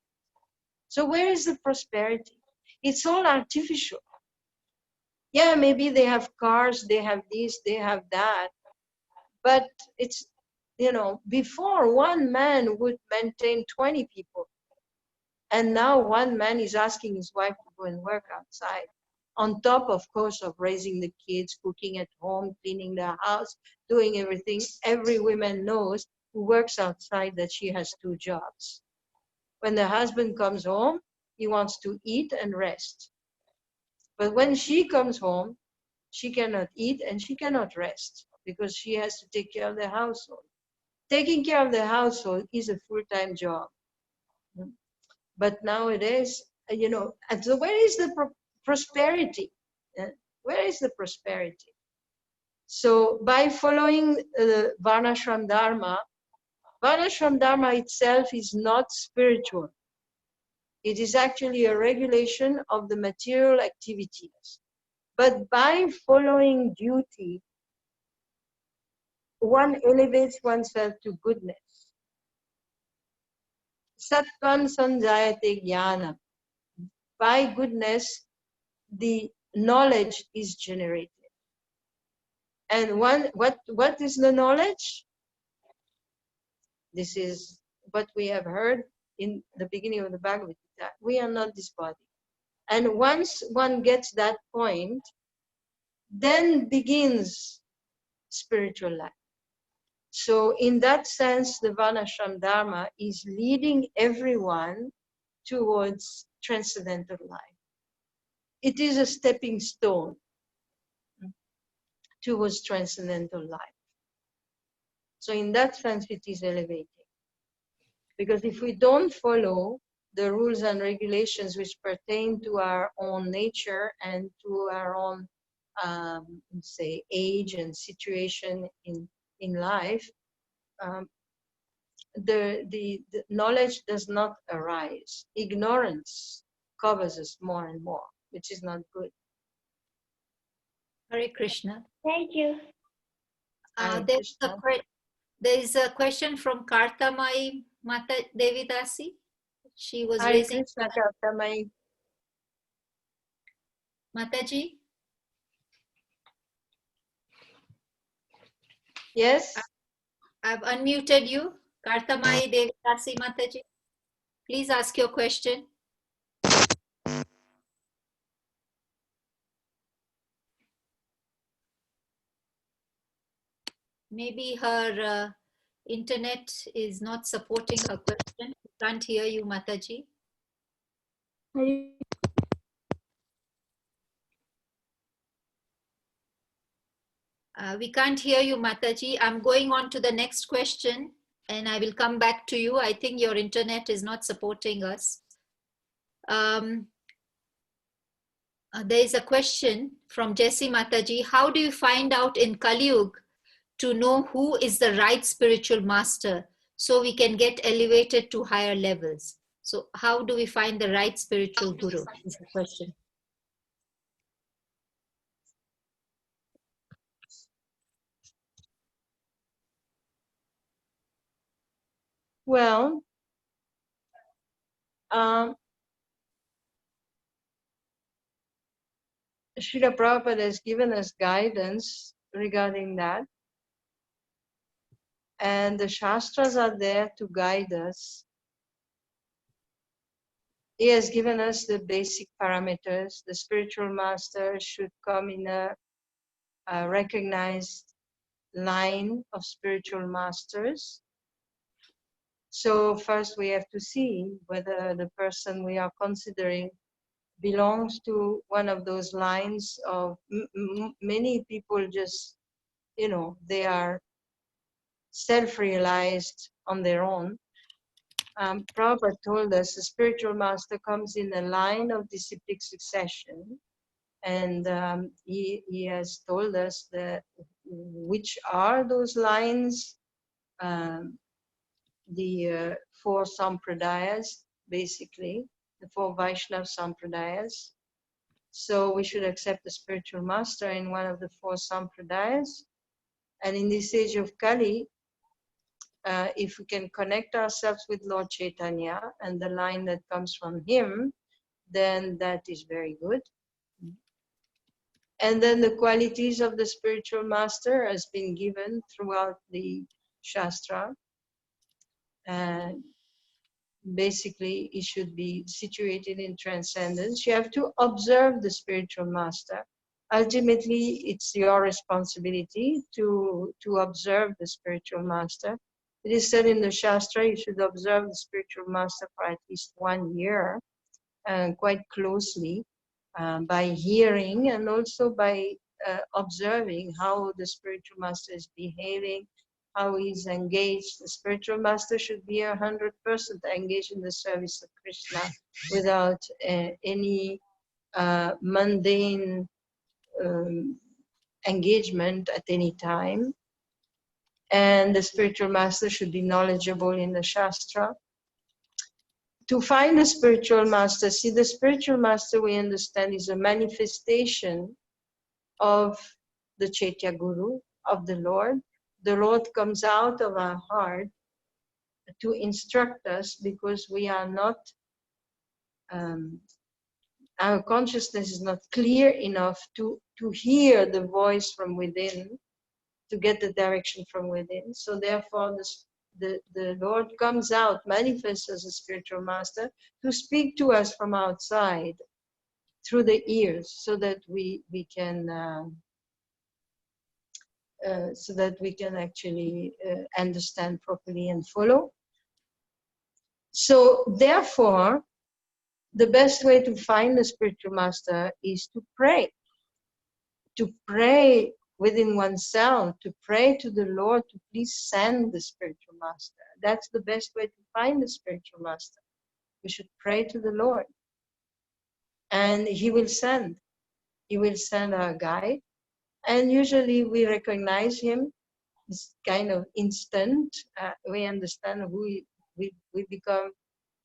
So where is the prosperity? It's all artificial. Yeah, maybe they have cars, they have this, they have that. But it's, before one man would maintain 20 people. And now one man is asking his wife to go and work outside. On top, of course, of raising the kids, cooking at home, cleaning the house, doing everything. Every woman knows who works outside that she has 2 jobs. When the husband comes home, he wants to eat and rest. But when she comes home, she cannot eat and she cannot rest because she has to take care of the household. Taking care of the household is a full-time job. But nowadays, and so where is the prosperity? Where is the prosperity? So by following Varnashram Dharma itself is not spiritual. It is actually a regulation of the material activities. But by following duty, one elevates oneself to goodness. Sattvam sanjayate jnana. By goodness, the knowledge is generated. And what is the knowledge? This is what we have heard in the beginning of the Bhagavad Gita. We are not this body. And once one gets that point, then begins spiritual life. So in that sense, the Varnashram Dharma is leading everyone towards transcendental life. It is a stepping stone towards transcendental life. So in that sense, it is elevating. Because if we don't follow the rules and regulations which pertain to our own nature and to our own, say, age and situation in life, the knowledge does not arise. Ignorance covers us more and more, which is not good. Hare Krishna. Thank you. There is a question from Kartamayi Devidasi. She was raising. Krishna, Kartamayi. Mataji? Yes? I've unmuted you. Kartamayi Devidasi Mataji. Please ask your question. Maybe her internet is not supporting her question. We can't hear you, Mataji. We can't hear you, Mataji. I'm going on to the next question and I will come back to you. I think your internet is not supporting us. There is a question from Jessie Mataji. How do you find out in Kali Yuga to know who is the right spiritual master so we can get elevated to higher levels? So how do we find the right spiritual guru is the question. Well, Srila Prabhupada has given us guidance regarding that. And the Shastras are there to guide us. He has given us the basic parameters. The spiritual master should come in a recognized line of spiritual masters. So first we have to see whether the person we are considering belongs to one of those lines of many people just, they are self-realized on their own. Prabhupada told us the spiritual master comes in a line of disciplic succession, and he has told us which are those lines. The 4 sampradayas, basically, the 4 Vaishnava sampradayas. So we should accept the spiritual master in one of the 4 sampradayas. And in this age of Kali, if we can connect ourselves with Lord Chaitanya and the line that comes from him, then that is very good. And then the qualities of the spiritual master has been given throughout the Shastra. And basically, it should be situated in transcendence. You have to observe the spiritual master. Ultimately, it's your responsibility to observe the spiritual master. It is said in the Shastra, you should observe the spiritual master for at least 1 year, and quite closely, by hearing and also by observing how the spiritual master is behaving, how he's engaged. The spiritual master should be 100% engaged in the service of Krishna without any mundane engagement at any time. And the spiritual master should be knowledgeable in the Shastra. To find the spiritual master, see, the spiritual master, we understand, is a manifestation of the Chaitya Guru, of the Lord. The Lord comes out of our heart to instruct us because we are not, our consciousness is not clear enough to hear the voice from within, to get the direction from within. So therefore, the Lord comes out, manifests as a spiritual master to speak to us from outside through the ears so that we can so that we can actually understand properly and follow. So therefore, the best way to find the spiritual master is to pray within oneself, to pray to the Lord to please send the spiritual master. That's the best way to find the spiritual master. We should pray to the Lord, and he will send. He will send our guide, and usually we recognize him. It's kind of instant. We understand who we become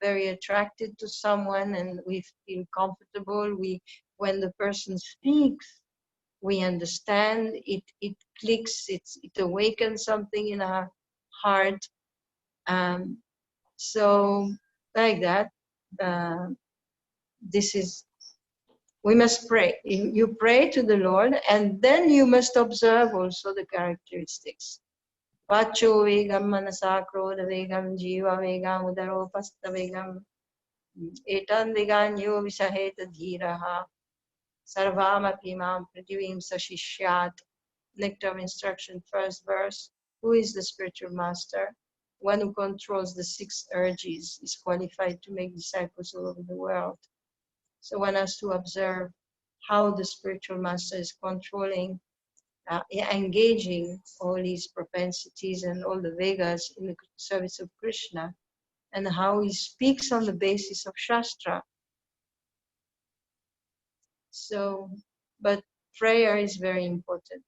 very attracted to someone, and we feel comfortable. When the person speaks, we understand, it clicks, it awakens something in our heart. So like that, we must pray. You pray to the Lord, and then you must observe also the characteristics. Vacho vegam manasa krodha vegam jiva vegam udaropasta vegam etan veganyo visaheta dhiraha sarvam apimam prativim sashishyat. Nectar of Instruction, first verse. Who is the spiritual master? One who controls the 6 urges is qualified to make disciples all over the world. So one has to observe how the spiritual master is controlling, engaging all these propensities and all the Vegas in the service of Krishna, and how he speaks on the basis of Shastra. So, but prayer is very important.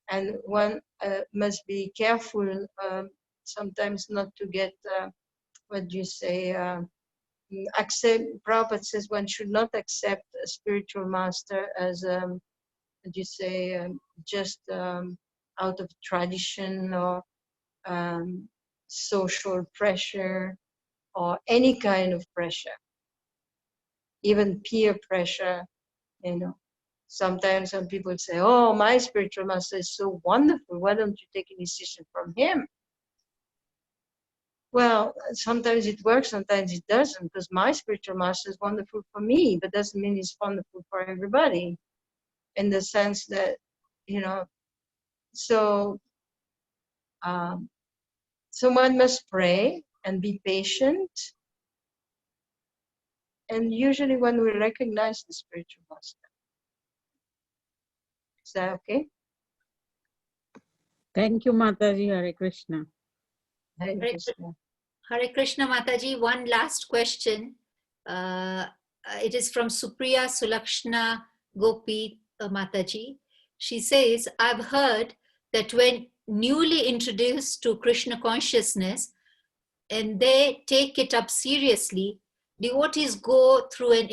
And one must be careful sometimes not to get, Prabhupada says one should not accept a spiritual master as, just out of tradition or social pressure or any kind of pressure, even peer pressure, Sometimes some people say, oh, my spiritual master is so wonderful. Why don't you take initiation from him? Well, sometimes it works, sometimes it doesn't, because my spiritual master is wonderful for me, but doesn't mean it's wonderful for everybody. In the sense that, so one must pray and be patient. And usually one will recognize the spiritual master. Is that okay? Thank you, Mataji. Hare Krishna. Hare Krishna. Hare Krishna, Mataji. One last question. It is from Supriya Sulakshna Gopi Mataji. She says, I've heard that when newly introduced to Krishna consciousness and they take it up seriously, devotees go through an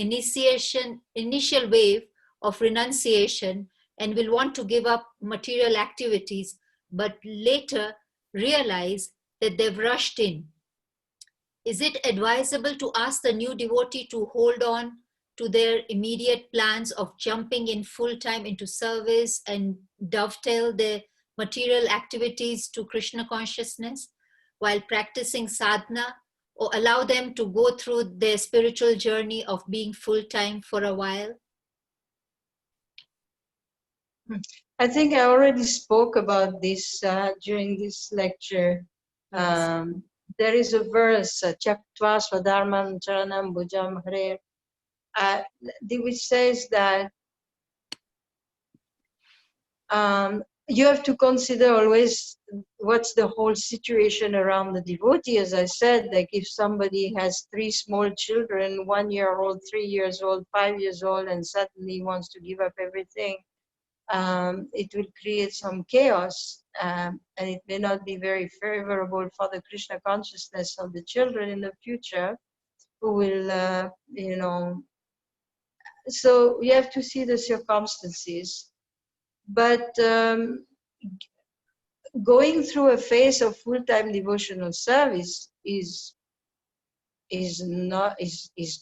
initial wave of renunciation and will want to give up material activities, but later realize that they've rushed in. Is it advisable to ask the new devotee to hold on to their immediate plans of jumping in full-time into service and dovetail their material activities to Krishna consciousness while practicing sadhana, or allow them to go through their spiritual journey of being full-time for a while? I think I already spoke about this during this lecture. There is a verse, Chaktva Swadharman Charanam Bhujam Hare, which says that you have to consider always what's the whole situation around the devotee. As I said, like if somebody has 3 small children, 1-year-old, 3 years old, 5 years old, and suddenly wants to give up everything, it will create some chaos, and it may not be very favorable for the Krishna consciousness of the children in the future, who will, so you have to see the circumstances. But going through a phase of full-time devotional service is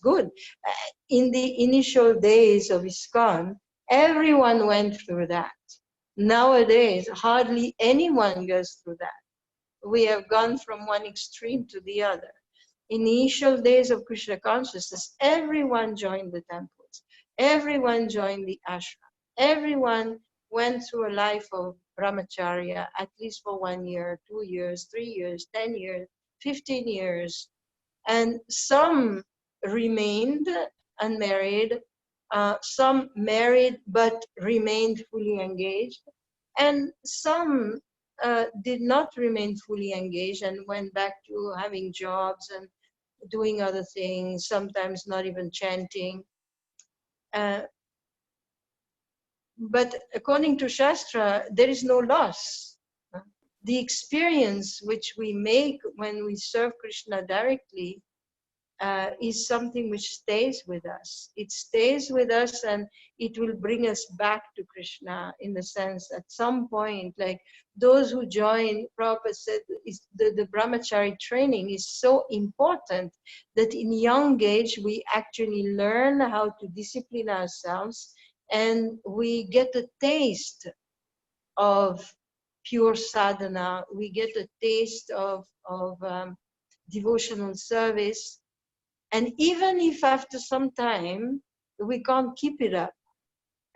good. In the initial days of ISKCON, everyone went through that. Nowadays, hardly anyone goes through that. We have gone from one extreme to the other. In the initial days of Krishna consciousness, everyone joined the temples. Everyone joined the ashram. Everyone went through a life of brahmacharya, at least for 1 year, 2 years, 3 years, 10 years, 15 years. And some remained unmarried, some married but remained fully engaged, and some did not remain fully engaged and went back to having jobs and doing other things, sometimes not even chanting. But according to Shastra, there is no loss. The experience which we make when we serve Krishna directly is something which stays with us. It stays with us and it will bring us back to Krishna in the sense at some point, like those who join, Prabhupada said, the brahmachari training is so important that in young age we actually learn how to discipline ourselves and we get a taste of pure sadhana, we get a taste of devotional service. And even if after some time we can't keep it up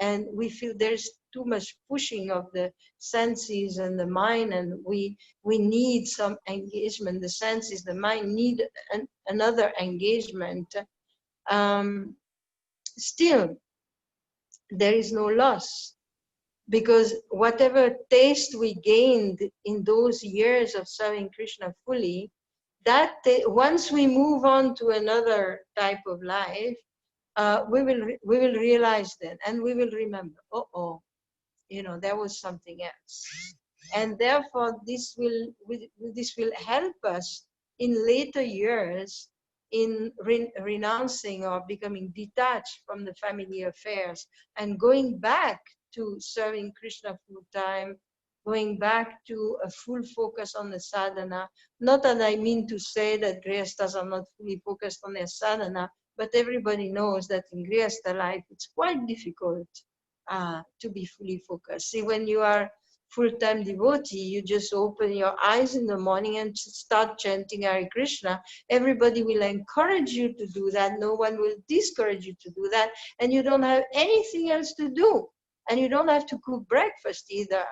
and we feel there's too much pushing of the senses and the mind and we need some engagement, the senses, the mind need another engagement, still there is no loss. Because whatever taste we gained in those years of serving Krishna fully, that once we move on to another type of life, we will realize that, and we will remember. There was something else, and therefore this will help us in later years in renouncing or becoming detached from the family affairs and going back to serving Krishna full time, going back to a full focus on the sadhana. Not that I mean to say that grihasthas are not fully focused on their sadhana, but everybody knows that in grihastha life it's quite difficult to be fully focused. See, when you are full-time devotee, you just open your eyes in the morning and start chanting Hare Krishna. Everybody will encourage you to do that. No one will discourage you to do that. And you don't have anything else to do. And you don't have to cook breakfast either.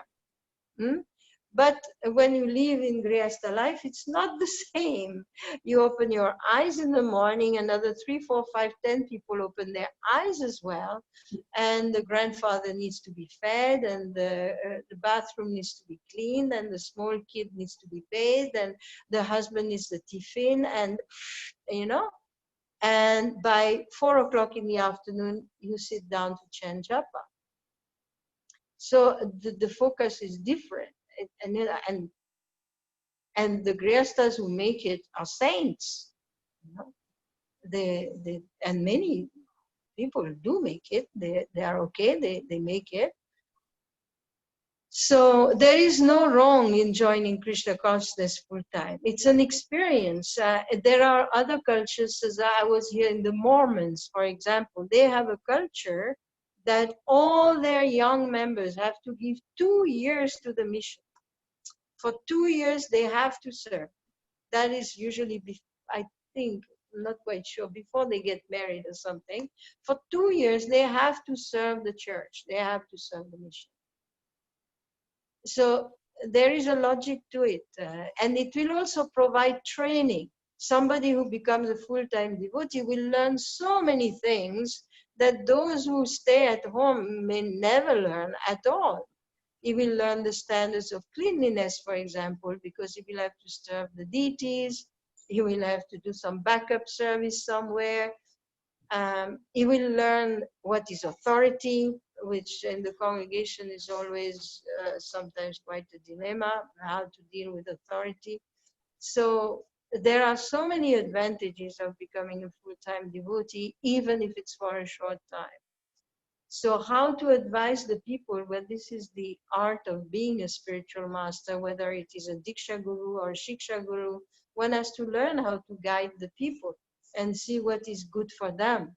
But when you live in grihastha life, it's not the same. You open your eyes in the morning, another 3, 4, 5, 10 people open their eyes as well. And the grandfather needs to be fed, and the bathroom needs to be cleaned, and the small kid needs to be bathed, and the husband needs the tiffin, and and by 4 o'clock in the afternoon, you sit down to chant japa. So the focus is different. And the grihasthas who make it are saints. And many people do make it. They are okay. They make it. So there is no wrong in joining Krishna consciousness full time. It's an experience. There are other cultures, as I was here in the Mormons, for example. They have a culture that all their young members have to give 2 years to the mission. For 2 years, they have to serve. That is usually, I think, I'm not quite sure, before they get married or something. For 2 years, they have to serve the church. They have to serve the mission. So there is a logic to it. And it will also provide training. Somebody who becomes a full-time devotee will learn so many things that those who stay at home may never learn at all. He will learn the standards of cleanliness, for example, because he will have to serve the deities. He will have to do some backup service somewhere. He will learn what is authority, which in the congregation is always sometimes quite a dilemma, how to deal with authority. So there are so many advantages of becoming a full-time devotee, even if it's for a short time. So how to advise the people? Well, this is the art of being a spiritual master, whether it is a Diksha Guru or Shiksha Guru. One has to learn how to guide the people and see what is good for them.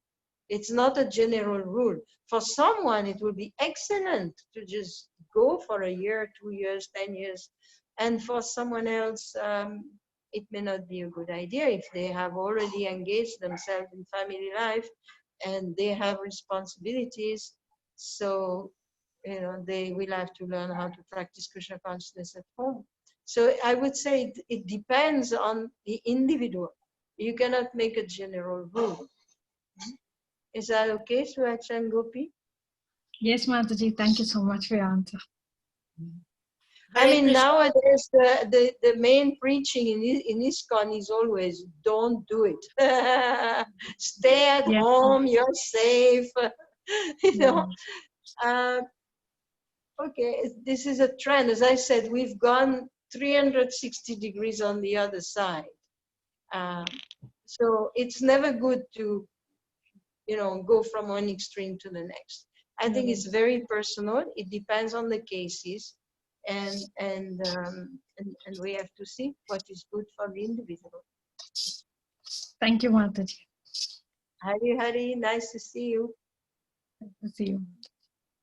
It's not a general rule. For someone, it will be excellent to just go for a year, 2 years, 10 years. And for someone else, it may not be a good idea if they have already engaged themselves in family life and they have responsibilities. So they will have to learn how to practice Krishna consciousness at home. So I would say it depends on the individual. You cannot make a general rule. Is that okay, Suacha and Gopi? Yes, Mataji, thank you so much for your answer. I mean, nowadays the main preaching in ISKCON is always don't do it. Stay at home, you're safe. Okay, this is a trend. As I said, we've gone 360 degrees on the other side. So it's never good to, go from one extreme to the next. I think it's very personal. It depends on the cases, and we have to see what is good for the individual. Thank you, Mataji. Hari Hari, nice to see you. Nice to see you.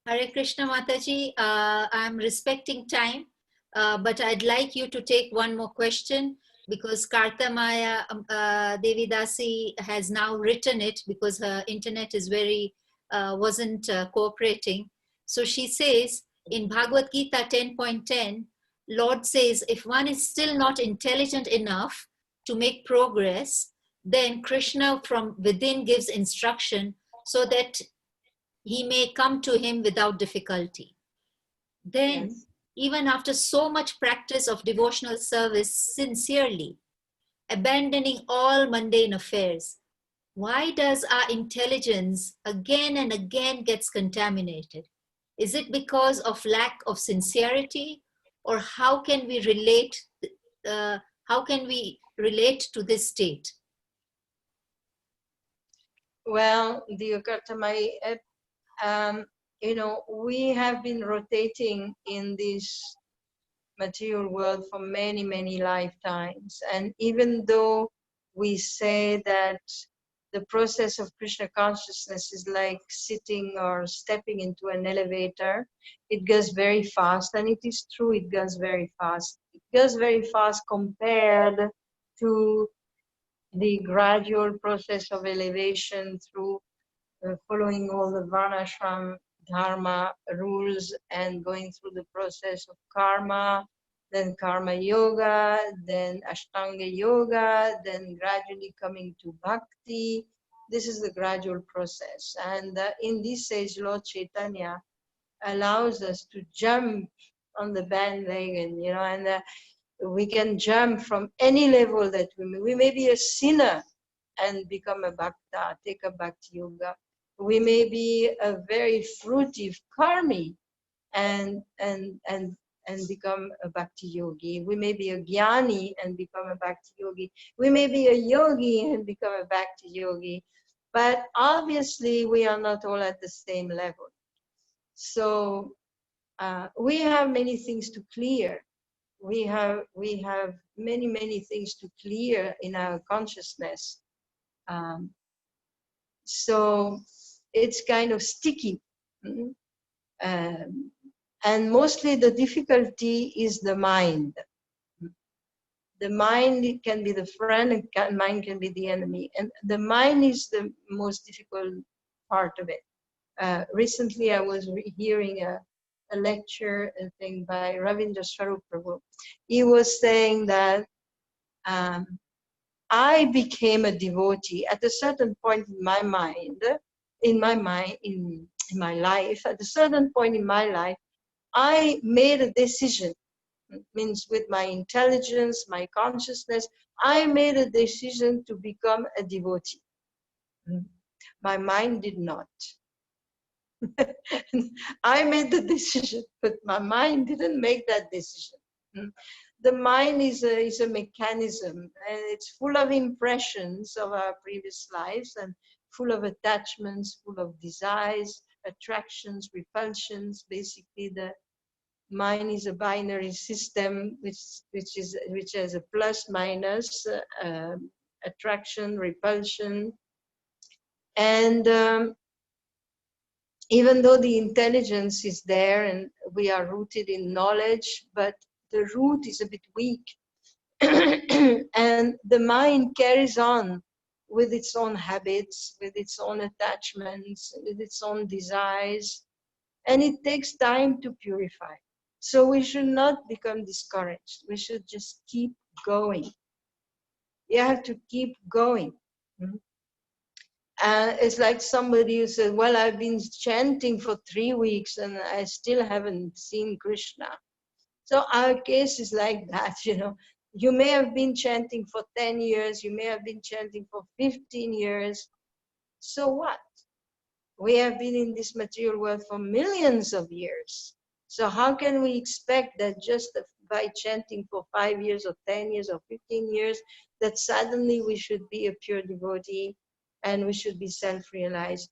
Hare Krishna Mataji, I'm respecting time, but I'd like you to take one more question because Kartamayi Dd Dasi has now written it because her internet is wasn't cooperating. So she says in Bhagavad Gita 10.10, Lord says, if one is still not intelligent enough to make progress, then Krishna from within gives instruction so that he may come to him without difficulty. Then, even after so much practice of devotional service sincerely, abandoning all mundane affairs, why does our intelligence again and again gets contaminated? Is it because of lack of sincerity, or how can we relate? How can we relate to this state? Well, dear Kartamayi, we have been rotating in this material world for many, many lifetimes. And even though we say that the process of Krishna consciousness is like sitting or stepping into an elevator, it goes very fast. And it is true, it goes very fast. It goes very fast compared to the gradual process of elevation through following all the varnashram dharma rules and going through the process of karma, then karma yoga, then ashtanga yoga, then gradually coming to bhakti. This is the gradual process. And in this stage, Lord Chaitanya allows us to jump on the bandwagon, and we can jump from any level that we may be a sinner and become a bhakta, take a bhakti yoga. We may be a very fruitive karmi and become a bhakti yogi. We may be a jnani and become a bhakti yogi. We may be a yogi and become a bhakti yogi. But obviously we are not all at the same level. So we have many things to clear. We have many, many things to clear in our consciousness. So it's kind of sticky. And mostly the difficulty is the mind. The mind can be the friend, and mind can be the enemy. And the mind is the most difficult part of it. Recently I was hearing a lecture thing by Ravindra Swarup Prabhu. He was saying that I became a devotee at a certain point in my mind, in my life, at a certain point in my life, I made a decision. It means with my intelligence, my consciousness, I made a decision to become a devotee. My mind did not. I made the decision, but my mind didn't make that decision. The mind is a mechanism, and it's full of impressions of our previous lives and full of attachments, full of desires, attractions, repulsions. Basically, the mind is a binary system which has a plus minus, attraction, repulsion, and even though the intelligence is there and we are rooted in knowledge, but the root is a bit weak. And the mind carries on with its own habits, with its own attachments, with its own desires. And it takes time to purify. So we should not become discouraged. We should just keep going. You have to keep going. It's like somebody who said, well, I've been chanting for 3 weeks and I still haven't seen Krishna. So our case is like that, you know. You may have been chanting for 10 years, you may have been chanting for 15 years. So what? We have been in this material world for millions of years. So how can we expect that just by chanting for 5 years or 10 years or 15 years, that suddenly we should be a pure devotee and we should be self-realized?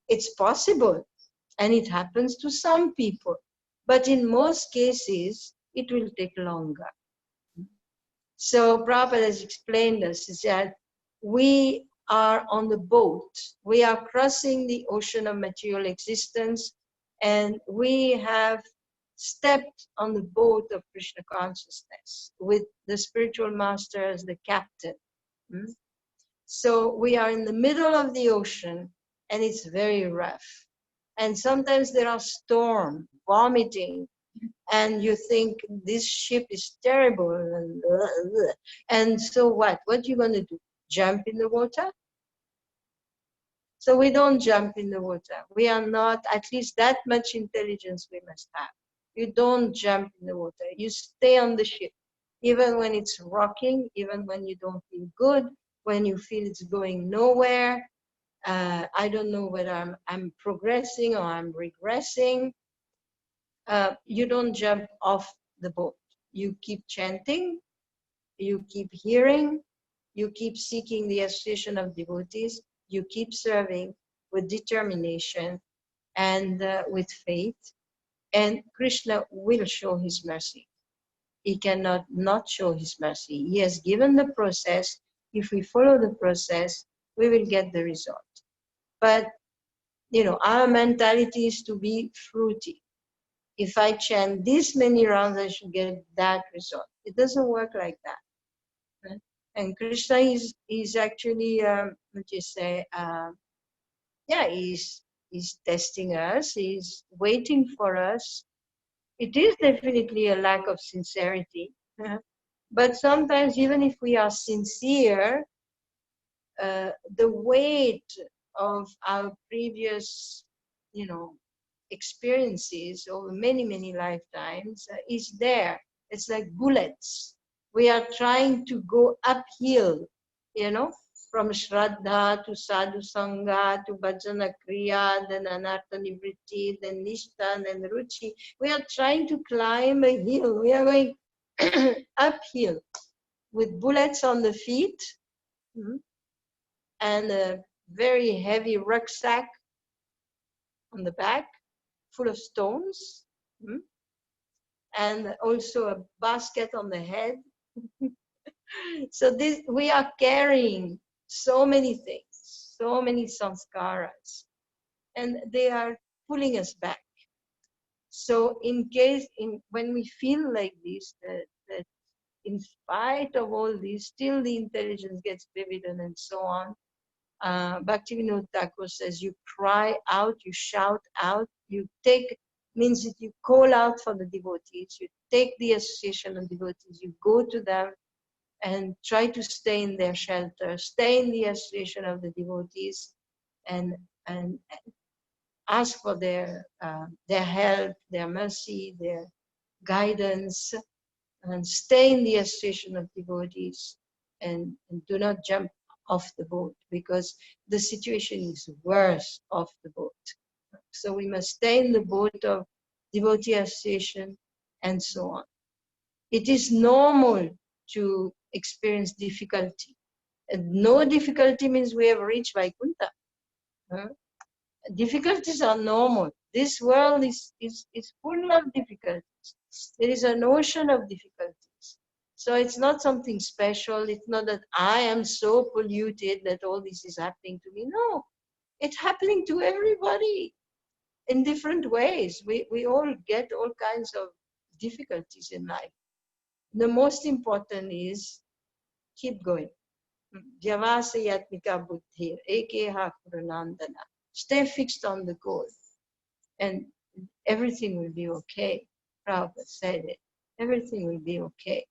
It's possible, and it happens to some people. But in most cases, it will take longer. So Prabhupada has explained us is that we are on the boat. We are crossing the ocean of material existence, and we have stepped on the boat of Krishna consciousness with the spiritual master as the captain. So we are in the middle of the ocean, and it's very rough. And sometimes there are storms, vomiting, and you think this ship is terrible. And so what? What are you going to do? Jump in the water? So we don't jump in the water. We are not, at least that much intelligence we must have. You don't jump in the water. You stay on the ship, even when it's rocking, even when you don't feel good, when you feel it's going nowhere. I don't know whether I'm progressing or I'm regressing. You don't jump off the boat. You keep chanting, you keep hearing, you keep seeking the association of devotees, you keep serving with determination and with faith, and Krishna will show his mercy. He cannot not show his mercy. He has given the process. If we follow the process, we will get the result. But, you know, our mentality is to be fruity. If I chant this many rounds, I should get that result. It doesn't work like that. Right? And Krishna is actually, what you say, yeah, he's testing us. He's waiting for us. It is definitely a lack of sincerity. But sometimes, even if we are sincere, the weight of our previous, you know, experiences over many, many lifetimes is there. It's like bullets. We are trying to go uphill, you know, from Shraddha to Sadhu Sangha to Bhajana Kriya, then Anartha Nivritti, then Nishtha, then Ruchi. We are trying to climb a hill. We are going uphill with bullets on the feet and a very heavy rucksack on the back full of stones, and also a basket on the head. So this, we are carrying so many things, so many samskaras, and they are pulling us back. So in case, when we feel like this, that in spite of all this, still the intelligence gets vivid and so on, Bhaktivinoda Thakur says, you cry out, you shout out, you take, means that you call out for the devotees, you take the association of devotees, you go to them and try to stay in their shelter, stay in the association of the devotees, and ask for their help, their mercy, their guidance, and stay in the association of devotees, and do not jump off the boat, because the situation is worse off the boat. So we must stay in the boat of devotee association and so on. It is normal to experience difficulty. And no difficulty means we have reached Vaikuntha. Difficulties are normal. This world is full of difficulties. There is an ocean of difficulties. So it's not something special. It's not that I am so polluted that all this is happening to me. No, it's happening to everybody in different ways. We all get all kinds of difficulties in life. The most important is keep going. Vyavasayatmika buddhi, ekeha kurunandana. Stay fixed on the goal. and everything will be okay. Prabhupada said it. Everything will be okay.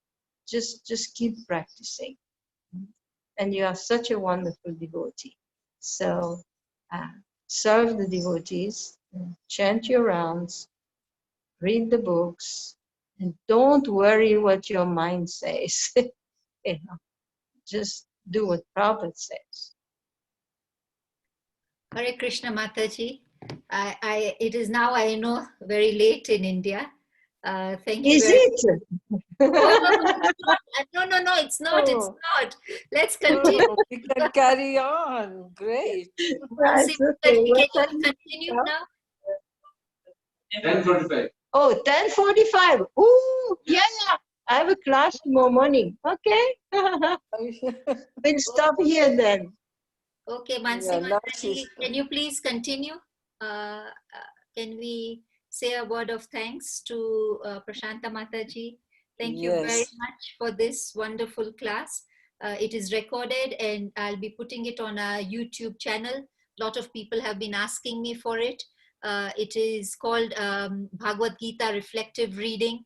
Just keep practicing. And you are such a wonderful devotee. So serve the devotees, chant your rounds, read the books, and don't worry what your mind says. You know, just do what Prabhupada says. Hare Krishna Mataji. It is now, I know, very late in India. Thank you Is very it? No, it's not. It's not. Let's continue. Oh, we can carry on. Great. That's okay. Can you continue now? 10:45. Oh, 10:45. Ooh, yeah. I have a class tomorrow morning. Okay. We'll stop here then. Okay, Mansi Mataji, can you please continue? Can we say a word of thanks to Prashanta Mataji? Thank you very much for this wonderful class. It is recorded and I'll be putting it on our YouTube channel. A lot of people have been asking me for it. It is called Bhagavad Gita Reflective Reading.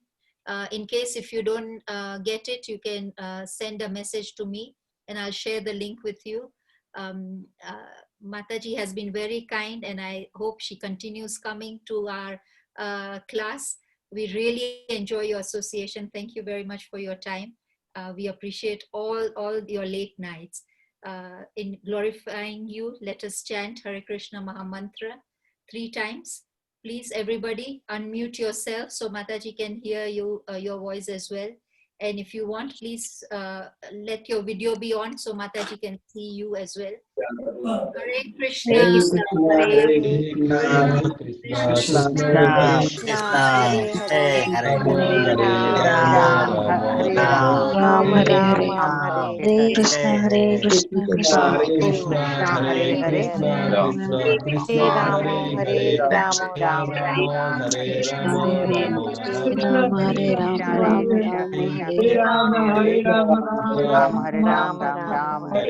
In case if you don't get it, you can send a message to me and I'll share the link with you. Mataji has been very kind and I hope she continues coming to our class. We really enjoy your association. Thank you very much for your time. We appreciate all your late nights. In glorifying you, let us chant Hare Krishna Mahamantra 3 times. Please, everybody, unmute yourself so Mataji can hear you, your voice as well. And if you want, please let your video be on so Mataji can see you as well. Hare Krishna, Hare Krishna, Hare Krishna, Hare Krishna, Krishna Krishna, Hare Hare, Hare Krishna, Hare Rama, Rama, Hare Hare, Rama, Hare Rama, Rama Rama, Hare Hare Rama, Hare Rama, Rama Hare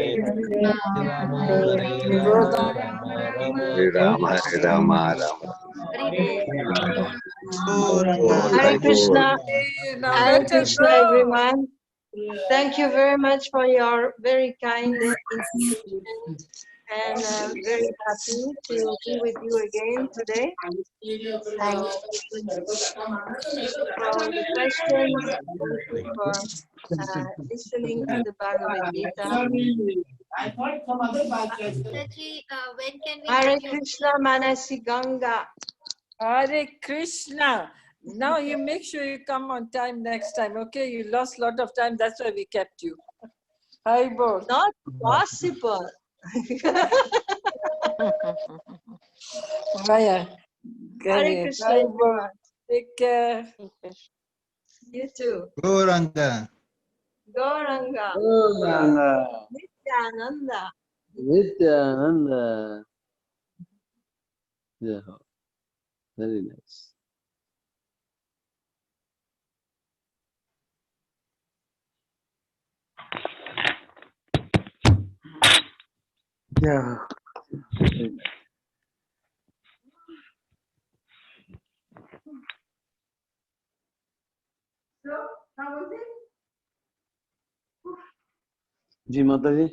Hare. Hare Rama, Hare Rama, Rama. Hare Krishna. Now Hare let us Krishna, go. everyone. Thank you very much for your very kind invitation. And I'm very happy to be with you again today. Thank you for all the questions. Thank you for listening to the Bhagavad Gita. Mataji, when can we Hare get you? Krishna Manasi Ganga. Hare Krishna. Now you make sure you come on time next time, okay? You lost a lot of time, that's why we kept you. Hi, both. Not possible. Hare Krishna, everyone. Take care. You too. Gauranga. Gauranga. Gauranga. Nityananda. Nityananda. Yeah, very nice. Yeah. Very nice. So, how was it? Ji Mataji.